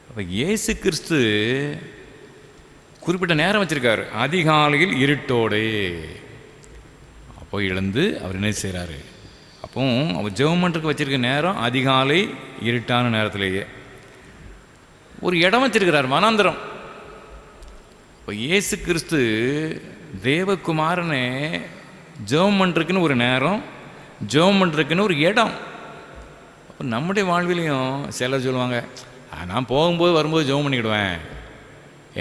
அப்போ இயேசு கிறிஸ்து குறிப்பிட்ட நேரம் வச்சிருக்காரு. அதிகாலையில் இருட்டோடே அப்போ எழுந்து அவர் என்ன செய்கிறாரு? அப்போ அவர் ஜெபம் பண்ணுறதுக்கு வச்சிருக்க நேரம் அதிகாலை இருட்டான நேரத்திலேயே ஒரு இடம் வச்சிருக்கிறார், வனாந்தரம். இப்போ இயேசு கிறிஸ்து தேவகுமாரனே ஜெபம் பண்ணுறதுக்குன்னு ஒரு நேரம், ஜெபம் பண்ணுறதுக்குன்னு ஒரு இடம். அப்போ நம்முடைய வாழ்விலையும் சிலர் சொல்லுவாங்க, நான் போகும்போது வரும்போது ஜெபம் பண்ணிக்கிடுவேன்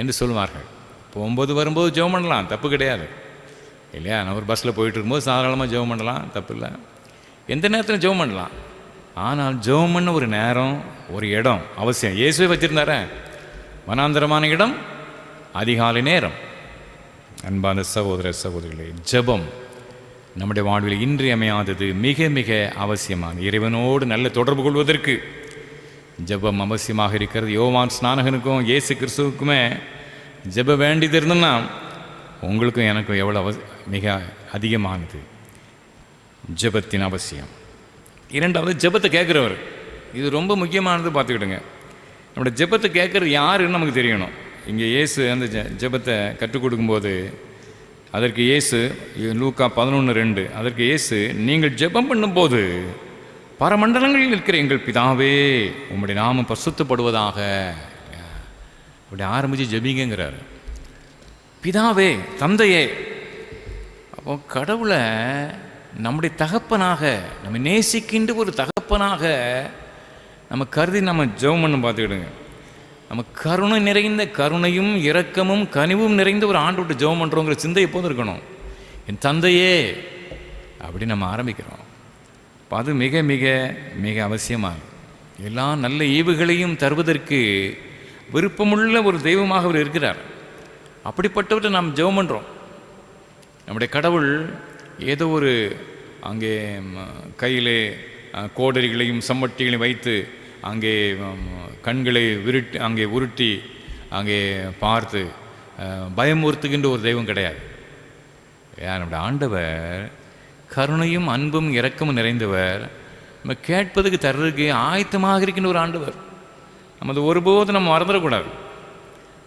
என்று சொல்லுவார்கள். போகும்போது வரும்போது ஜெபம் பண்ணலாம், தப்பு கிடையாது இல்லையா? நான் ஒரு பஸ்ஸில் போயிட்டு இருக்கும்போது சாதாரணமாக ஜெபம் பண்ணலாம், தப்பு இல்லை. எந்த நேரத்தில் ஜெபம் பண்ணலாம். ஆனால் ஜெபம் பண்ண ஒரு நேரம், ஒரு இடம் அவசியம். இயேசுவே வச்சுருந்தாரே வனாந்தரமான இடம், அதிகாலை நேரம். அன்பான சகோதர சகோதரிகளே, ஜெபம் நம்முடைய வாழ்வில் இன்றியமையாதது, மிக மிக அவசியமான. இறைவனோடு நல்ல தொடர்பு கொள்வதற்கு ஜெபம் அவசியமாக இருக்கிறது. யோவான் ஸ்நானகனுக்கும் இயேசு கிறிஸ்துவுக்குமே ஜெபம் வேண்டியது இருந்தோம்னா உங்களுக்கும் எனக்கும் எவ்வளோ மிக அதிகமானது ஜெபத்தின் அவசியம். இரண்டாவது, ஜெபத்தை கேட்குறவர். இது ரொம்ப முக்கியமானது. பார்த்துக்கிடுங்க, நம்முடைய ஜெபத்தை கேட்குறது யாருன்னு நமக்கு தெரியணும். இங்கே இயேசு அந்த ஜெபத்தை கற்றுக் கொடுக்கும்போது அதற்கு இயேசு லூக்கா 11:2 அதற்கு இயேசு, நீங்கள் ஜெபம் பண்ணும்போது பரமண்டலங்களில் இருக்கிற எங்கள் பிதாவே உம்முடைய நாமம் பரிசுத்தப்படுவதாக, அப்படி ஆரம்பித்து ஜெபிங்கிறார். பிதாவே, தந்தையே. அப்போ கடவுளை நம்முடைய தகப்பனாக, நம்ம நேசிக்கின்ற ஒரு தகப்பனாக நம்ம கருதி நம்ம ஜெபம் பண்ண பார்த்துக்கிடுங்க. நம்ம கருணை நிறைந்த, கருணையும் இரக்கமும் கனிவும் நிறைந்த ஒரு ஆண்டு விட்டு ஜெபம் பண்ணுறோங்கிற சிந்தை எப்போதும் இருக்கணும். என் தந்தையே அப்படி நம்ம ஆரம்பிக்கிறோம். இப்போ அது மிக மிக மிக அவசியமாகும். எல்லா நல்ல ஈவுகளையும் தருவதற்கு விருப்பமுள்ள ஒரு தெய்வமாக அவர் இருக்கிறார். அப்படிப்பட்டவற்றை நாம் ஜெபம் பண்ணுறோம். நம்முடைய கடவுள் ஏதோ ஒரு அங்கே கையிலே கோடரிகளையும் சம்மட்டிகளையும் வைத்து அங்கே கண்களை அங்கே உருட்டி அங்கே பார்த்து பயமுறுத்துகின்ற ஒரு தெய்வம் கிடையாது. நம்முடைய ஆண்டவர் கருணையும் அன்பும் இரக்கமும் நிறைந்தவர். நம்ம கேட்பதுக்கு தர்றதுக்கு ஆயத்தமாக இருக்கின்ற ஒரு ஆண்டவர். நம்ம அது ஒருபோதும் நம்ம மறந்துடக்கூடாது.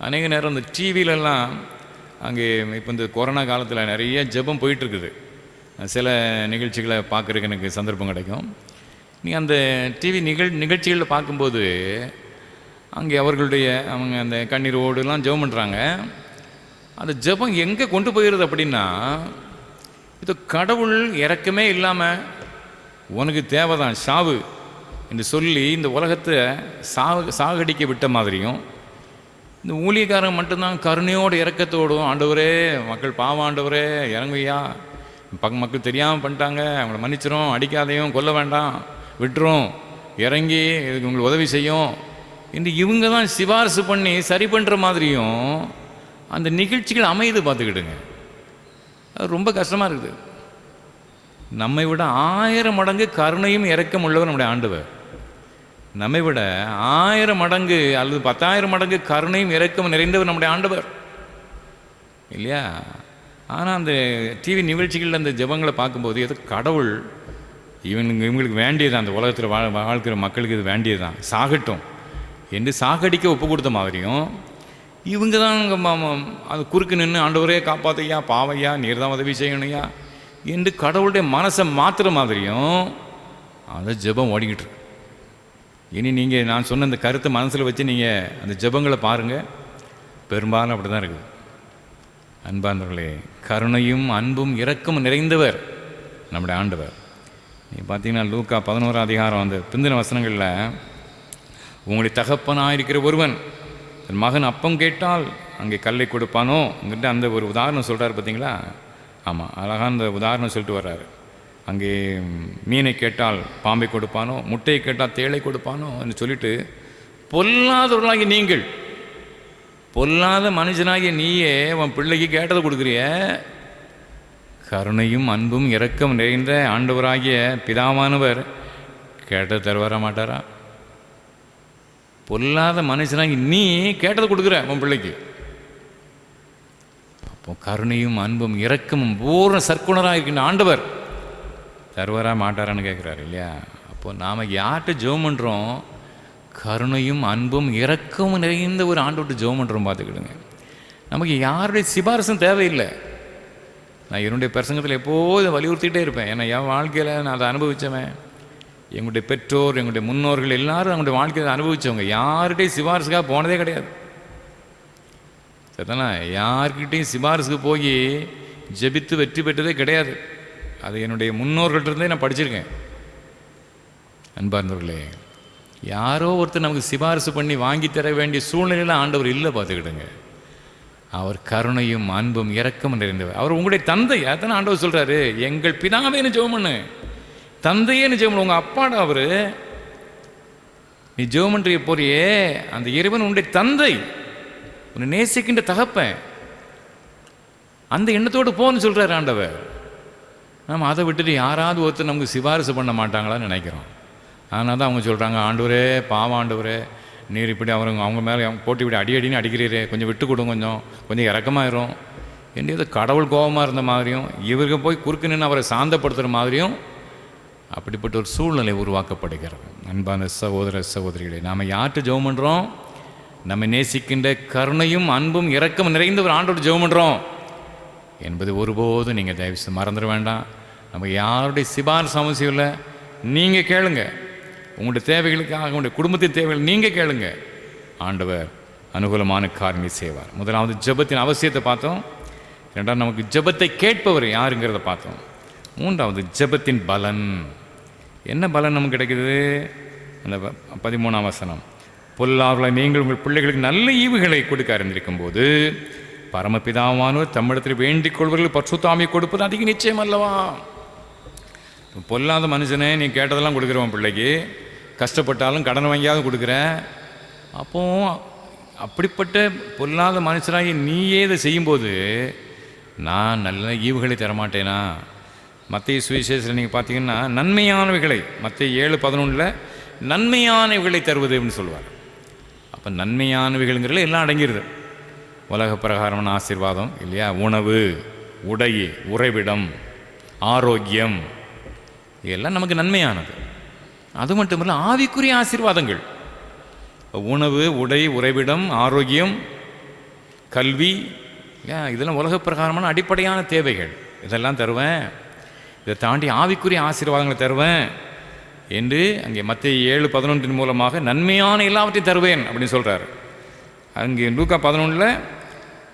அநேக நேரம் இந்த டிவிலெல்லாம் அங்கே இப்போ இந்த கொரோனா காலத்தில் நிறைய ஜெபம் போயிட்டுருக்குது. சில நிகழ்ச்சிகளை பார்க்குறதுக்கு எனக்கு சந்தர்ப்பம் கிடைக்கும். நீ அந்த டிவி நிகழ்ச்சிகளில் பார்க்கும்போது அங்கே அவங்க அந்த கண்ணீரோடுலாம் ஜெபம் பண்ணுறாங்க. அந்த ஜெபம் எங்கே கொண்டு போயிடுது அப்படின்னா, இது கடவுள் இறக்கமே இல்லாமல் உனக்கு தேவைதான் சாவு என்று சொல்லி இந்த உலகத்தை சாகடிக்க விட்ட மாதிரியும், இந்த ஊழியக்காரன் மட்டும்தான் கருணையோடு இரக்கத்தோடும், ஆண்டவரே மக்கள் பாவம், ஆண்டவரே இறங்குயா, மக்கள் தெரியாமல் பண்ணிட்டாங்க, அவங்கள மன்னிச்சிரும், அடிக்காதையும், கொல்ல வேண்டாம், விட்டுரும், இறங்கி இதுக்கு உங்களுக்கு உதவி செய்யும் என்று இவங்க தான் சிபாரிசு பண்ணி சரி பண்ணுற மாதிரியும் அந்த நிகழ்ச்சிகள் அமைது பார்த்துக்கிடுங்க. அது ரொம்ப கஷ்டமாக இருக்குது. நம்மை விட 1000 மடங்கு கருணையும் இரக்கம் உள்ளவர் நம்முடைய ஆண்டவர். நம்மை விட 1000 மடங்கு அல்லது 10,000 மடங்கு கருணையும் இரக்கம் நிறைந்தவர் நம்முடைய ஆண்டவர் இல்லையா? ஆனால் அந்த டிவி நிகழ்ச்சிகளில் அந்த ஜெபங்களை பார்க்கும்போது ஏதோ கடவுள் இவங்களுக்கு வேண்டியது, அந்த உலகத்தில் வாழ்க்கிற மக்களுக்கு இது வேண்டியது தான், சாகட்டும் என்று சாகடிக்க ஒப்பு கொடுத்த மாதிரியும், இவங்க தான் அது குறுக்கு நின்று ஆண்டவரே காப்பாத்தையா, பாவையா, நீர் தான் உதவி செய்யணுயா என்று கடவுளுடைய மனசை மாற்றுற மாதிரியும் அந்த ஜெபம் ஓடிக்கிட்டு இருக்கு. இனி நீங்கள் நான் சொன்ன அந்த கருத்தை மனசில் வச்சு நீங்கள் அந்த ஜெபங்களை பாருங்கள். பெரும்பாலும் அப்படி தான் இருக்குது. அன்பார்ந்தவர்களே, கருணையும் அன்பும் இரக்கமும் நிறைந்தவர் நம்முடைய ஆண்டவர். நீ பார்த்தீங்கன்னா லூக்கா 11 அதிகாரம் அந்த பிந்தின வசனங்களில், உங்களுடைய தகப்பனாக இருக்கிற ஒருவன் தன் மகன் அப்பம் கேட்டால் அங்கே கல்லை கொடுப்பானோங்கிட்ட அந்த ஒரு உதாரணம் சொல்கிறார் பார்த்தீங்களா? ஆமாம், அழகாக அந்த உதாரணம் சொல்லிட்டு வர்றாரு. அங்கே மீனை கேட்டால் பாம்பை கொடுப்பானோ, முட்டையை கேட்டால் தேளை கொடுப்பானோ என்று சொல்லிட்டு, பொல்லாதவர்களாகி நீங்கள், பொல்லாத மனுஷனாகிய நீயே உன் பிள்ளைக்கு கேட்டதை கொடுக்குறிய, கருணையும் அன்பும் இரக்கம் நிறைந்த ஆண்டவராகிய பிதாவானவர் கேட்டதை தருவர மாட்டாரா? பொல்லாத மனுஷனாகி நீ கேட்டதை கொடுக்குற உன் பிள்ளைக்கு. அப்போ கருணையும் அன்பும் இரக்கமும் பூர்ண சற்குணராக இருக்கின்ற ஆண்டவர் தருவரா மாட்டாரான்னு கேட்குறாரு இல்லையா? அப்போ நாம் யார்கிட்ட ஜெபம் பண்ணுறோம்? கருணையும் அன்பும் இரக்கமும் நிறைந்த ஒரு ஆண்டு விட்டு ஜெபம் பண்ணுறோம். பார்த்துக்கிடுங்க, நமக்கு யாருடைய சிபாரிசும் தேவையில்லை. நான் என்னுடைய பிரசங்கத்தில் எப்போதும் வலியுறுத்திகிட்டே இருப்பேன். ஏன்னா என் வாழ்க்கையில் நான் அதை அனுபவித்தவன். எங்களுடைய பெற்றோர், எங்களுடைய முன்னோர்கள் எல்லாரும் அவங்களுடைய வாழ்க்கையை அனுபவித்தவங்க. யார்கிட்டையும் சிபாரிசுக்காக போனதே கிடையாது. சரிதானா? யார்கிட்டையும் சிபாரிசுக்கு போய் ஜெபித்து வெற்றி பெற்றதே கிடையாது. அது என்னுடைய முன்னோர்கள்ட்டே நான் படிச்சிருக்கேன். அன்பார்ந்தவர்களே, யாரோ ஒருத்தர் நமக்கு சிபாரிசு பண்ணி வாங்கி தர வேண்டிய சூழ்நிலையில் ஆண்டவர் இல்லை. பார்த்துக்கிடுங்க, அவர் கருணையும் அன்பும் இரக்கமும் நிறைந்தவர். அவர் உங்களுடைய தந்தை. அதான ஆண்டவர் சொல்கிறாரு, எங்கள் பிதாவேன்னு ஜெபம் பண்ணு, தந்தையேன்னு ஜெபம் பண்ணு. உங்கள் அப்பாடா அவர். நீ ஜெபம் பண்ணுறிய போறியே, அந்த இறைவன் உன்னுடைய தந்தை, உன்னை நேசிக்கின்ற தகப்பன். அந்த எண்ணத்தோடு போன்னு சொல்கிறார் ஆண்டவர். நம்ம அதை விட்டுட்டு யாராவது ஒருத்தர் நமக்கு சிபாரிசு பண்ண மாட்டாங்களான்னு நினைக்கிறோம். அதனால தான் அவங்க சொல்கிறாங்க, ஆண்டவரே பாவம், ஆண்டவரே நீர் இப்படி அவங்க மேலே போட்டி இப்படி அடின்னு அடிக்கிறீரே, கொஞ்சம் விட்டு கொடுங்க, கொஞ்சம் இறக்கமாயிரும் என்று கடவுள் கோபமாக இருந்த மாதிரியும், இவருக்கு போய் குறுக்கு நின்று அவரை சாந்தப்படுத்துகிற மாதிரியும் அப்படிப்பட்ட ஒரு சூழ்நிலை உருவாக்கப்படுகிறது. அன்பான சகோதர சகோதரிகளே, நாம் யார்கிட்ட ஜெபம் பண்ணுறோம்? நம்ம நேசிக்கின்ற கருணையும் அன்பும் இரக்கம் நிறைந்த ஒரு ஆண்டோடு ஜெபம் பண்ணுறோம் என்பது ஒருபோதும் நீங்கள் தயவுசெய்து மறந்துட வேண்டாம். நம்ம யாருடைய சிபாரிசு அவசியம் இல்லை. நீங்கள் கேளுங்க, உங்களுடைய தேவைகளுக்காக, உங்களுடைய குடும்பத்தின் தேவைகள் நீங்கள் கேளுங்க. ஆண்டவர் அனுகூலமான காரியங்களை செய்வார். முதலாவது ஜெபத்தின் அவசியத்தை பார்த்தோம். ரெண்டாவது நமக்கு ஜெபத்தை கேட்பவர் யாருங்கிறத பார்த்தோம். மூன்றாவது ஜெபத்தின் பலன். என்ன பலன் நமக்கு கிடைக்குது? அந்த 13ஆம் வசனம், பொல்லாதவர்களாய் நீங்கள் உங்கள் பிள்ளைகளுக்கு நல்ல ஈவுகளை கொடுக்க அறிந்திருக்கும் போது பரமபிதாவானவர் தம்மிடத்தில் வேண்டிக் கொள்வர்கள் பரிசுத்த ஆவியை கொடுப்பது அதிக நிச்சயம் அல்லவா? பொல்லாத மனுஷனே, நீ கேட்டதெல்லாம் கொடுக்குறவன் பிள்ளைக்கு, கஷ்டப்பட்டாலும் கடன் வாங்கியாவது கொடுக்குற. அப்போ அப்படிப்பட்ட பொல்லாத மனுஷனாகி நீயே இதை செய்யும்போது நான் நல்ல ஈவுகளை தரமாட்டேனா? மத்திய சுவிசேஷத்தில் நீங்கள் பார்த்தீங்கன்னா நன்மையானவைகளை, மத்திய 7:11 நன்மையானவைகளை தருவது அப்படின்னு சொல்லுவார். அப்போ நன்மையானவைகள்ங்கிறதுல எல்லாம் அடங்கிடுது. உலக பிரகாரமான ஆசீர்வாதம் இல்லையா? உணவு, உடை, உறைவிடம், ஆரோக்கியம், இதெல்லாம் நமக்கு நன்மையானது. அது மட்டும் இல்லை, ஆவிக்குரிய ஆசீர்வாதங்கள், உணவு, உடை, உறைவிடம், ஆரோக்கியம், கல்வி, இதெல்லாம் உலக பிரகாரமான அடிப்படையான தேவைகள். இதெல்லாம் தருவேன். இதை தாண்டி ஆவிக்குரிய ஆசீர்வாதங்களை தருவேன் என்று அங்கே மத்திய 7:11 மூலமாக நன்மையான எல்லாவற்றையும் தருவேன் அப்படின்னு சொல்கிறார். அங்கே லூக்கா 11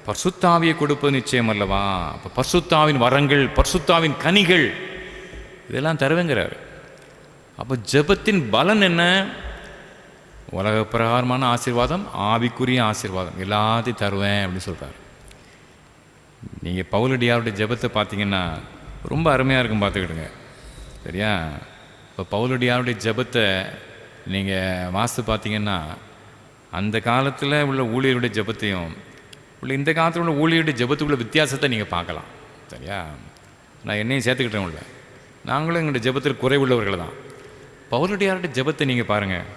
பரிசுத்தாவியை கொடுப்பது நிச்சயம் அல்லவா? அப்போ பரிசுத்தாவின் வரங்கள், பரிசுத்தாவின் கனிகள், இதெல்லாம் தருவேங்கிறார். அப்போ ஜெபத்தின் பலன் என்ன? உலக பிரகாரமான ஆசீர்வாதம், ஆவிக்குரிய ஆசீர்வாதம் எல்லாத்தையும் தருவேன் அப்படின்னு சொல்கிறார். நீங்கள் பவுலடியாருடைய ஜெபத்தை பார்த்தீங்கன்னா ரொம்ப அருமையாக இருக்கும், பார்த்துக்கிடுங்க. சரியா? இப்போ பவுலடியாருடைய ஜெபத்தை நீங்கள் வாசித்து பார்த்தீங்கன்னா அந்த காலத்தில் உள்ள ஊழியருடைய ஜெபத்தையும் உள்ள இந்த காலத்தில் உள்ள ஊழியருடைய ஜெபத்துக்குள்ள வித்தியாசத்தை நீங்கள் பார்க்கலாம். சரியா? நான் என்னையும் சேர்த்துக்கிட்டேன் உள்ள, நாங்களும் எங்களுடைய ஜெபத்தில் குறைவுள்ளவர்கள் தான். பவுலடியாருடைய ஜெபத்தை நீங்கள் பாருங்கள்.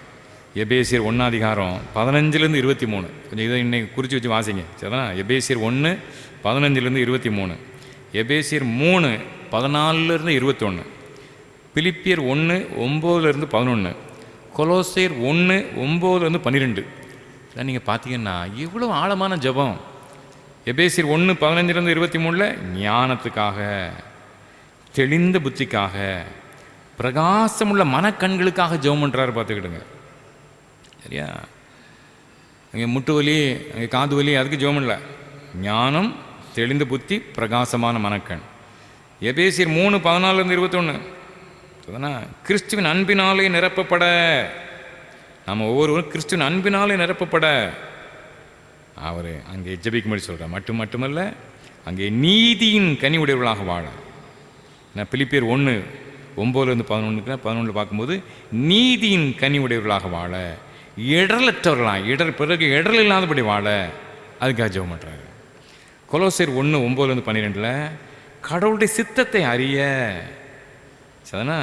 எபேசியர் 1:15-23 கொஞ்சம் இதை இன்னைக்கு குறித்து வச்சு வாசிங்க. சரிதானா? எபேசியர் 1:15-23, எபேசியர் 3:14-21, பிலிப்பியர் 1:9-11, கொலோசையர் 1:9-12. இதெல்லாம் நீங்கள் பார்த்தீங்கன்னா இவ்வளோ ஆழமான ஜெபம். எபேசியர் 1:15-23 ஞானத்துக்காக, தெளிந்த புத்திக்காக, பிரகாசமுள்ள மனக்கண்களுக்காக ஜெபம் பண்ணுறாரு, பார்த்துக்கிடுங்க. சரியா? அங்கே முட்டு வலி, அங்கே காது வலி, அதுக்கு ஜெபம் இல்லை. ஞானம், தெளிந்த புத்தி, பிரகாசமான மனக்கண். எபேசியர் 3:14-21 சொன்னா கிறிஸ்துவின் அன்பினாலே நிரப்பப்பட, நம்ம ஒவ்வொருவரும் கிறிஸ்துவின் அன்பினாலே நிரப்பப்பட அவர் அங்கே ஜெபிக்கும்படி சொல்கிறார். மட்டுமல்ல, அங்கே நீதியின் கனி உடையவர்களாக வாழ. நான் பிலிப்பியர் 1:9-11 பார்க்கும்போது நீதியின் கனி உடையவர்களாக வாழ, இடரலற்றவர்களாக, பிறகு இடரல் இல்லாதபடி வாழ, அதுக்காக ஜெபம் பண்ணுறாரு. கொலோசையர் 1:9-12 கடவுளுடைய சித்தத்தை அறிய. சரிதானா?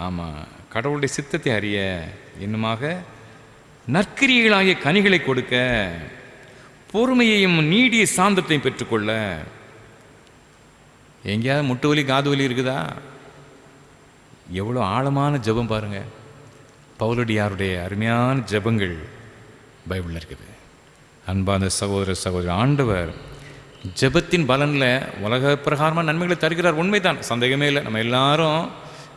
ஆமாம், கடவுளுடைய சித்தத்தை அறிய, இன்னுமாக நற்கிரியைகளாகிய கனிகளை கொடுக்க, பொறுமையையும் நீடிய சாந்தத்தையும் பெற்றுக்கொள்ள. எங்கேயாவது முட்டு வலி, காது வலி இருக்குதா? எவ்வளோ ஆழமான ஜெபம் பாருங்கள். பவுலடியாருடைய அருமையான ஜெபங்கள் பைபிளில் இருக்குது. அன்பான சகோதர சகோதரி, ஆண்டவர் ஜெபத்தின் பலனில் உலக பிரகாரமான நன்மைகளை தருகிறார். உண்மைதான், சந்தேகமே இல்லை. நம்ம எல்லாரும்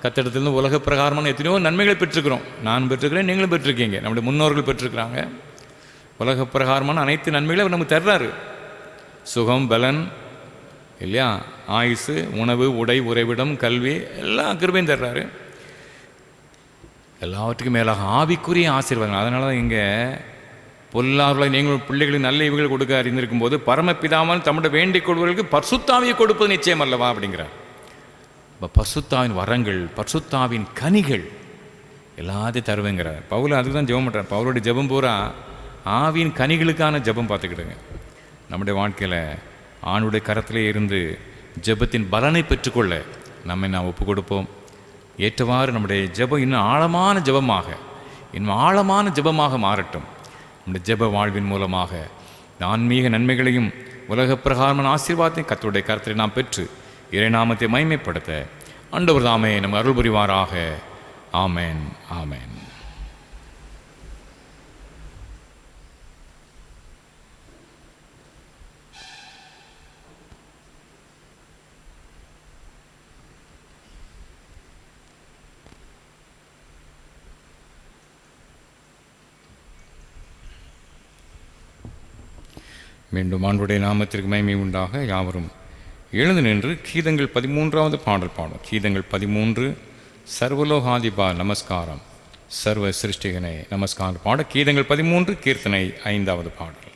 கத்திடத்துலேருந்து உலக பிரகாரமான எத்தனையோ நன்மைகளை பெற்றுக்கிறோம். நான் பெற்றுக்கிறேன், நீங்களும் பெற்றிருக்கீங்க, நம்முடைய முன்னோர்கள் பெற்றிருக்கிறாங்க. உலக பிரகாரமான அனைத்து நன்மைகளை அவர் நமக்கு தர்றாரு. சுகம், பலன் இல்லையா, ஆயுசு, உணவு, உடை, உறைவிடம், கல்வி, எல்லா கிருபையும் தர்றாரு. எல்லாவற்றுக்கும் மேலாக ஆவிக்குரிய ஆசீர்வாதங்கள். அதனால தான் இங்கே பொல்லாதவர்களை நீங்கள் பிள்ளைகளுக்கு நல்ல ஈவுகள் கொடுக்க அறிந்திருக்கும் போது பரமபிதாவால் தம்முடைய வேண்டிக் கொள்வர்களுக்கு பரிசுத்தாவியை கொடுப்பது நிச்சயம் அல்லவா அப்படிங்கிறார். இப்போ பரிசுத்தாவின் வரங்கள், பரிசுத்தாவின் கனிகள் எல்லாத்தையும் தருவேங்கிறார். பவுல் அதுக்கு தான் ஜெபம் பண்ணுறார். பவுலுடைய ஜெபம் பூரா ஆவியின் கனிகளுக்கான ஜெபம். பார்த்துக்கிடுங்க. நம்முடைய வாழ்க்கையில் ஆணுடைய கரத்திலே இருந்து ஜெபத்தின் பலனை பெற்றுக்கொள்ள நம்மை நாம் ஒப்பு கொடுப்போம். ஏற்றவாறு நம்முடைய ஜெபம் இன்னும் ஆழமான ஜெபமாக மாறட்டும். நம்முடைய ஜெப வாழ்வின் மூலமாக ஆன்மீக நன்மைகளையும் உலக பிரகாரமான ஆசீர்வாதத்தையும் கர்த்தருடைய கரத்திலே நாம் பெற்று இறைநாமத்தை மகிமைப்படுத்த ஆண்டவர் தாமே நம் அருள் புரிவாராக. ஆமென், ஆமென். மீண்டும் ஆண்டவருடைய நாமத்திற்கு மகிமை உண்டாக. யாவரும் எழுந்து நின்று கீதங்கள் 13வது பாடல் பாடும். கீதங்கள் 13, சர்வலோகாதிபா நமஸ்காரம், சர்வ சிருஷ்டிகனே நமஸ்காரம் பாட. கீதங்கள் 13, கீர்த்தனை 5வது பாடல்.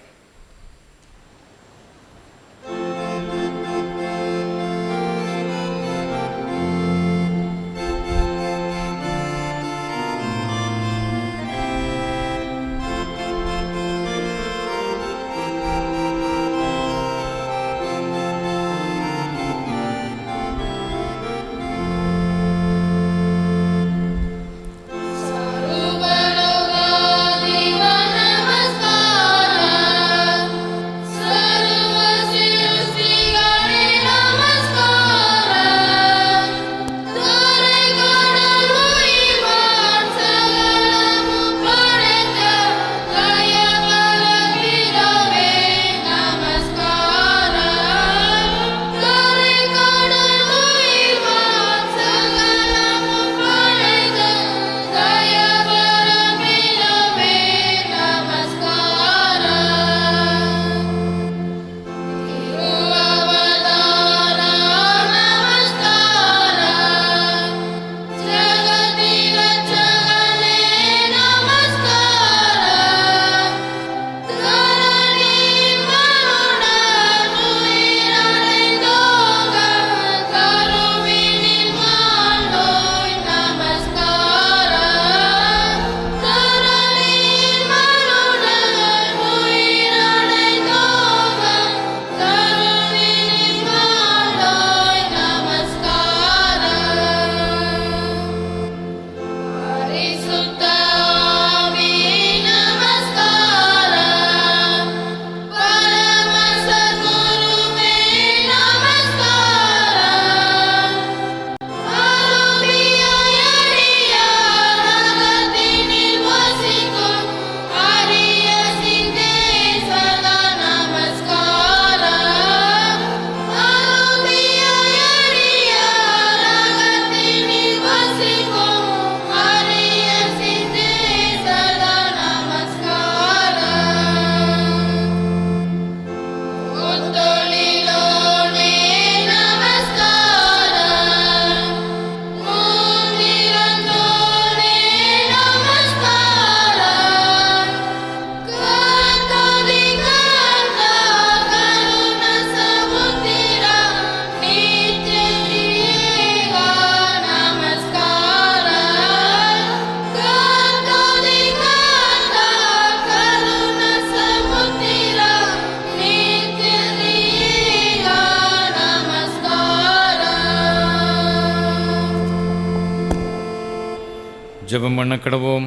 ஜெபம் பண்ண கடவோம்.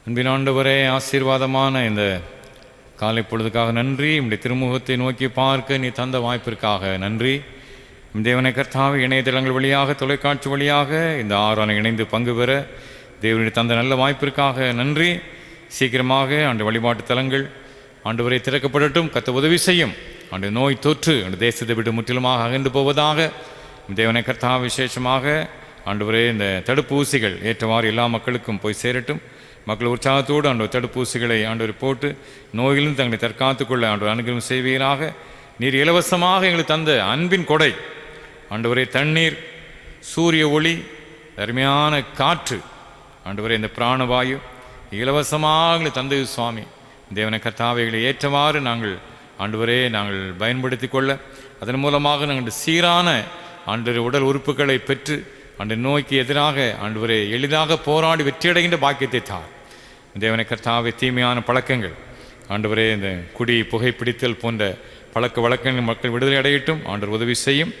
அன்பின் ஆண்டவரே, ஆசீர்வாதமான இந்த காலை பொழுதுக்காக நன்றி. உம்முடைய திருமுகத்தை நோக்கி பார்க்க நீ தந்த வாய்ப்பிற்காக நன்றி. தேவனை கர்த்தாவை இணையதளங்கள் வழியாக, தொலைக்காட்சி வழியாக இந்த ஆறான இணைந்து பங்கு பெற தேவனுடைய தந்த நல்ல வாய்ப்பிற்காக நன்றி. சீக்கிரமாக ஆண்டு வழிபாட்டு தலங்கள் ஆண்டவரை திறக்கப்படட்டும். கர்த்தர் உதவி செய்யும். ஆண்டு நோய் தொற்று ஆண்டு தேசத்தை விட்டு முற்றிலுமாக அகன்று போவதாக. தேவனை கர்த்தாவை விசேஷமாக ஆண்டவரே இந்த தடுப்பூசிகள் ஏற்றவாறு எல்லா மக்களுக்கும் போய் சேரட்டும். மக்கள் உற்சாகத்தோடு ஆண்டவர் தடுப்பூசிகளை ஆண்டவர் போட்டு நோயிலிருந்து தங்களை தற்காத்துக்கொள்ள ஆண்டவர் அனுகிரகம் செய்வீராக. நீர் இலவசமாக எங்களுக்கு தந்த அன்பின் கொடை ஆண்டவரே, தண்ணீர், சூரிய ஒளி, அருமையான காற்று, ஆண்டவரே இந்த பிராணவாயு இலவசமாக எங்களுக்கு தந்தது சுவாமி. தேவனை கர்த்தாவைகளை ஏற்றவாறு நாங்கள் ஆண்டவரே நாங்கள் பயன்படுத்தி கொள்ள, அதன் மூலமாக நாங்கள் சீரான ஆண்டவரே உடல் உறுப்புகளை பெற்று அந்த நோய்க்கு எதிராக ஆண்டவரே எளிதாக போராடி வெற்றியடைகின்ற பாக்கியத்தை தார். தேவனை கர்த்தாவை தீமையான பழக்கங்கள் ஆண்டவரே இந்த குடி, புகைப்பிடித்தல் போன்ற பழக்க வழக்கங்கள் மக்கள் விடுதலை அடையட்டும். ஆண்டவர் உதவி செய்யும்.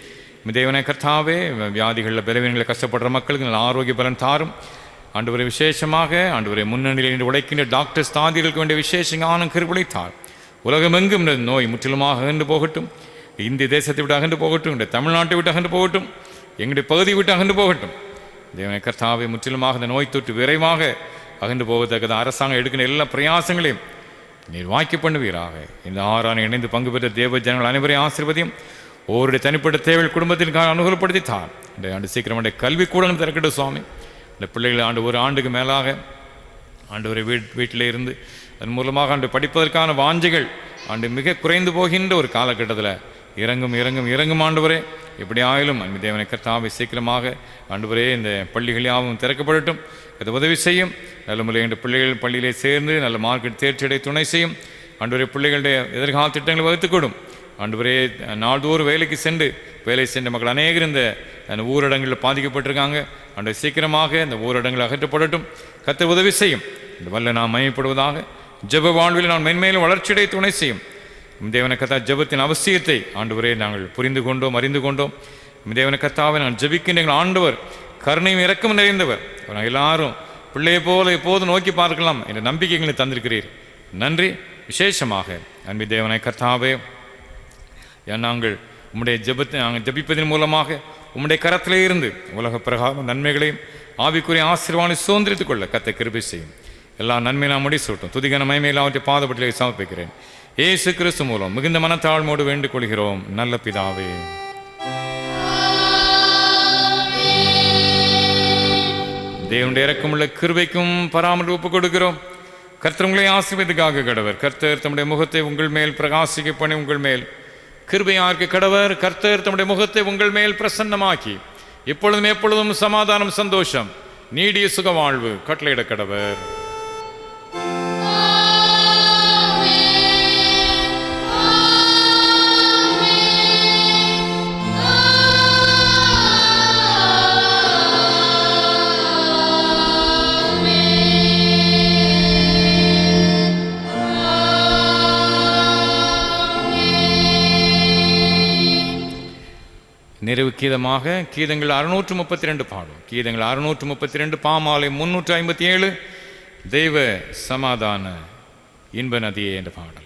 தேவனை கர்த்தாவே வியாதிகளில் பலவீனங்களில் கஷ்டப்படுற மக்களுக்கு நல்ல ஆரோக்கிய பலன் தாரும். ஆண்டவரை விசேஷமாக ஆண்டவரை முன்னணியில் இன்று உழைக்கின்ற டாக்டர்ஸ் தாதிகளுக்கு வேண்டிய விசேஷ ஞானம் கிருபை தார். உலகமெங்கும் இந்த நோய் முற்றிலுமாக அகன்று போகட்டும். இந்திய தேசத்தை விட்டு அகன்று போகட்டும். இந்த தமிழ்நாட்டை விட்டு அகன்று போகட்டும். எங்களுடைய பகுதி விட்டு அகன்று போகட்டும். தேவனை கர்த்தாவை முற்றிலுமாக இந்த நோய் தொற்று விரைவாக அகன்று போவதற்கு அரசாங்கம் எடுக்கிற எல்லா பிரயாசங்களையும் நீர் வாக்கி பண்ணுவீராக. இந்த ஆறான இணைந்து பங்கு பெற்ற தேவ ஜனங்கள் அனைவரையும் ஆசீர்வதியும். ஒவ்வொருடைய தனிப்பட்ட தேவைகள் குடும்பத்திற்காக அனுகூலப்படுத்தித்தான். இந்த ஆண்டு சீக்கிரமாக கல்வி கூடங்கள் திறக்கட்டும் சுவாமி. இந்த பிள்ளைகள் ஒரு ஆண்டுக்கு மேலாக ஆண்டவரை வீட்டிலே இருந்து அதன் மூலமாக ஆண்டு படிப்பதற்கான வாஞ்சைகள் மிக குறைந்து போகின்ற ஒரு காலகட்டத்தில் இறங்கும் ஆண்டவரே. எப்படி ஆயிலும் அன்பு தேவனை கர்த்தாவை சீக்கிரமாக ஆண்டவரே இந்த பள்ளிகளாகவும் திறக்கப்படட்டும். அது உதவி செய்யும். நல்ல முறையில் என்ற பிள்ளைகள் பள்ளியிலே சேர்ந்து நல்ல மார்க்கெட் தேர்ச்சியடை துணை செய்யும். ஆண்டவரே பிள்ளைகளுடைய எதிர்கால திட்டங்களை வகுத்துக்கூடும். ஆண்டவரே நாள்தோறும் வேலைக்கு வேலை சென்ற மக்கள் அநேகர் இந்த ஊரடங்களில் பாதிக்கப்பட்டிருக்காங்க. ஆண்டவர் சீக்கிரமாக இந்த ஊரடங்கள் அகற்றப்படட்டும். கர்த்தர் உதவி செய்யும். இந்த வல்ல நாம் மயப்படுவதாக. ஜெப வாழ்வில் நான் மென்மேலும் வளர்ச்சியடை துணை செய்யும். தேவன கத்தா ஜெபத்தின் அவசியத்தை ஆண்டவரே நாங்கள் புரிந்து கொண்டோம், அறிந்து கொண்டோம். தேவன கத்தாவை நான் ஜெபிக்கின்ற எங்கள் ஆண்டவர் கருணையும் இரக்கம் நிறைந்தவர். நாங்கள் எல்லாரும் பிள்ளையை போல எப்போது நோக்கி பார்க்கலாம் என்ற நம்பிக்கைகளை தந்திருக்கிறீர். நன்றி. விசேஷமாக அன்பு தேவனை கர்த்தாவே, நாங்கள் உம்முடைய ஜெபத்தை நாங்கள் ஜெபிப்பதன் மூலமாக உம்முடைய கரத்திலே இருந்து உலக பிரகார நன்மைகளையும் ஆவிக்குரிய ஆசீர்வாதத்தை சுதந்திரித்துக் கொள்ள கர்த்தர் கிருபை செய்யும். எல்லா நன்மை நான் முடிசூட்டும். துதிகன மகிமையில் அவற்றை பாதப்பட்டிலே சமர்ப்பிக்கிறேன். இயேசு கிறிஸ்து மூலம் மிகுந்த மனத்தாழ்மோடு வேண்டிக் கொள்கிறோம் நல்ல பிதாவே. தேவனுடைய இரக்கமுள்ள கிருபைக்கும் பராமரிப்பு ஒப்புக் கொடுக்கிறோம். கர்த்தர் உங்களை ஆசீர்வதிக்காக கடவர். கர்த்தர் தம்முடைய முகத்தை உங்கள் மேல் பிரகாசிக்க பண்ணி உங்கள் மேல் கிருபையார்க்கு கடவர். கர்த்தர் தம்முடைய முகத்தை உங்கள் மேல் பிரசன்னமாக்கி எப்பொழுதும் எப்பொழுதும் சமாதானம், சந்தோஷம், நீடிய சுக வாழ்வு கட்டளையிட கடவர். நிறைவு கீதமாக கீதங்கள் 632 பாடும். கீதங்கள் 632, பாமாலை 357, தெய்வ சமாதான இன்ப நதியே என்ற பாடல்.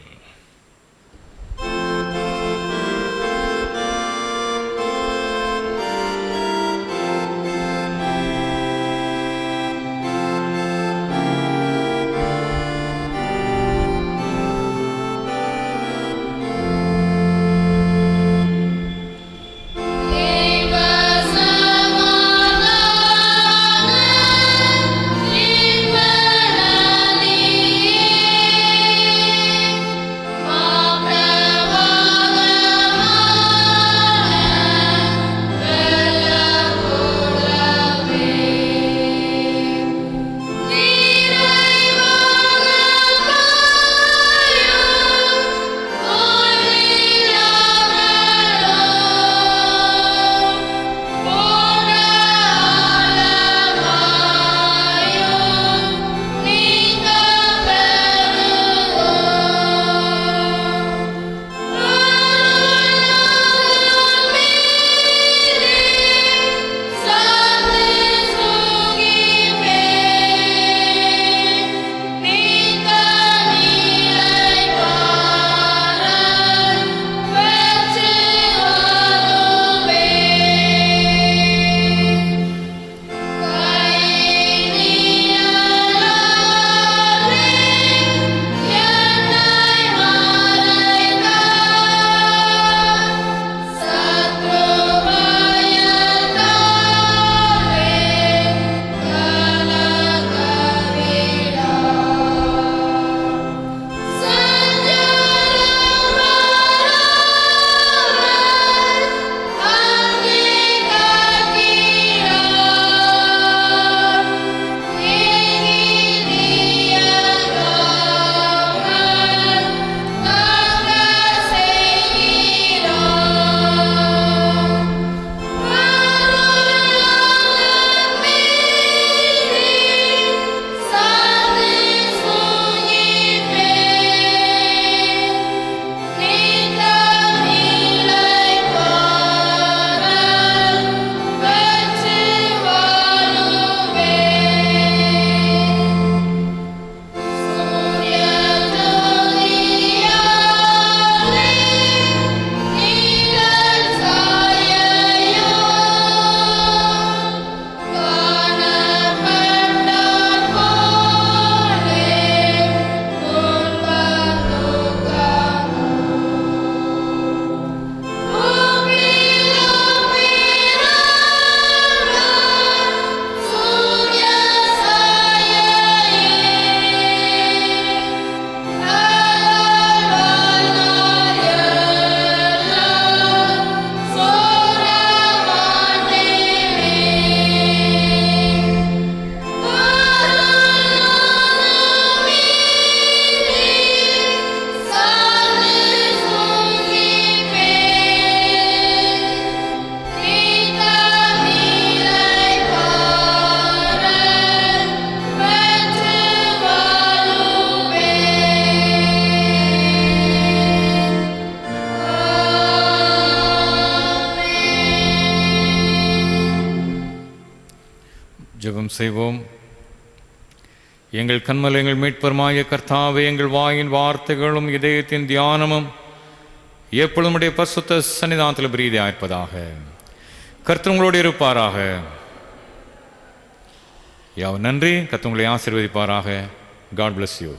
ஜெபம் செய்வோம். எங்கள் கண்மல் எங்கள் மீட்பருமாய கர்த்தாவே, எங்கள் வாயின் வார்த்தைகளும் இதயத்தின் தியானமும் எப்பொழுதும் உடைய பரிசுத்த சன்னிதானத்தில் பிரீதியாயிருப்பதாக. கர்த்தர் உங்களோடு இருப்பாராக. நன்றி. கர்த்தர் உங்களை ஆசீர்வதிப்பாராக. God bless you.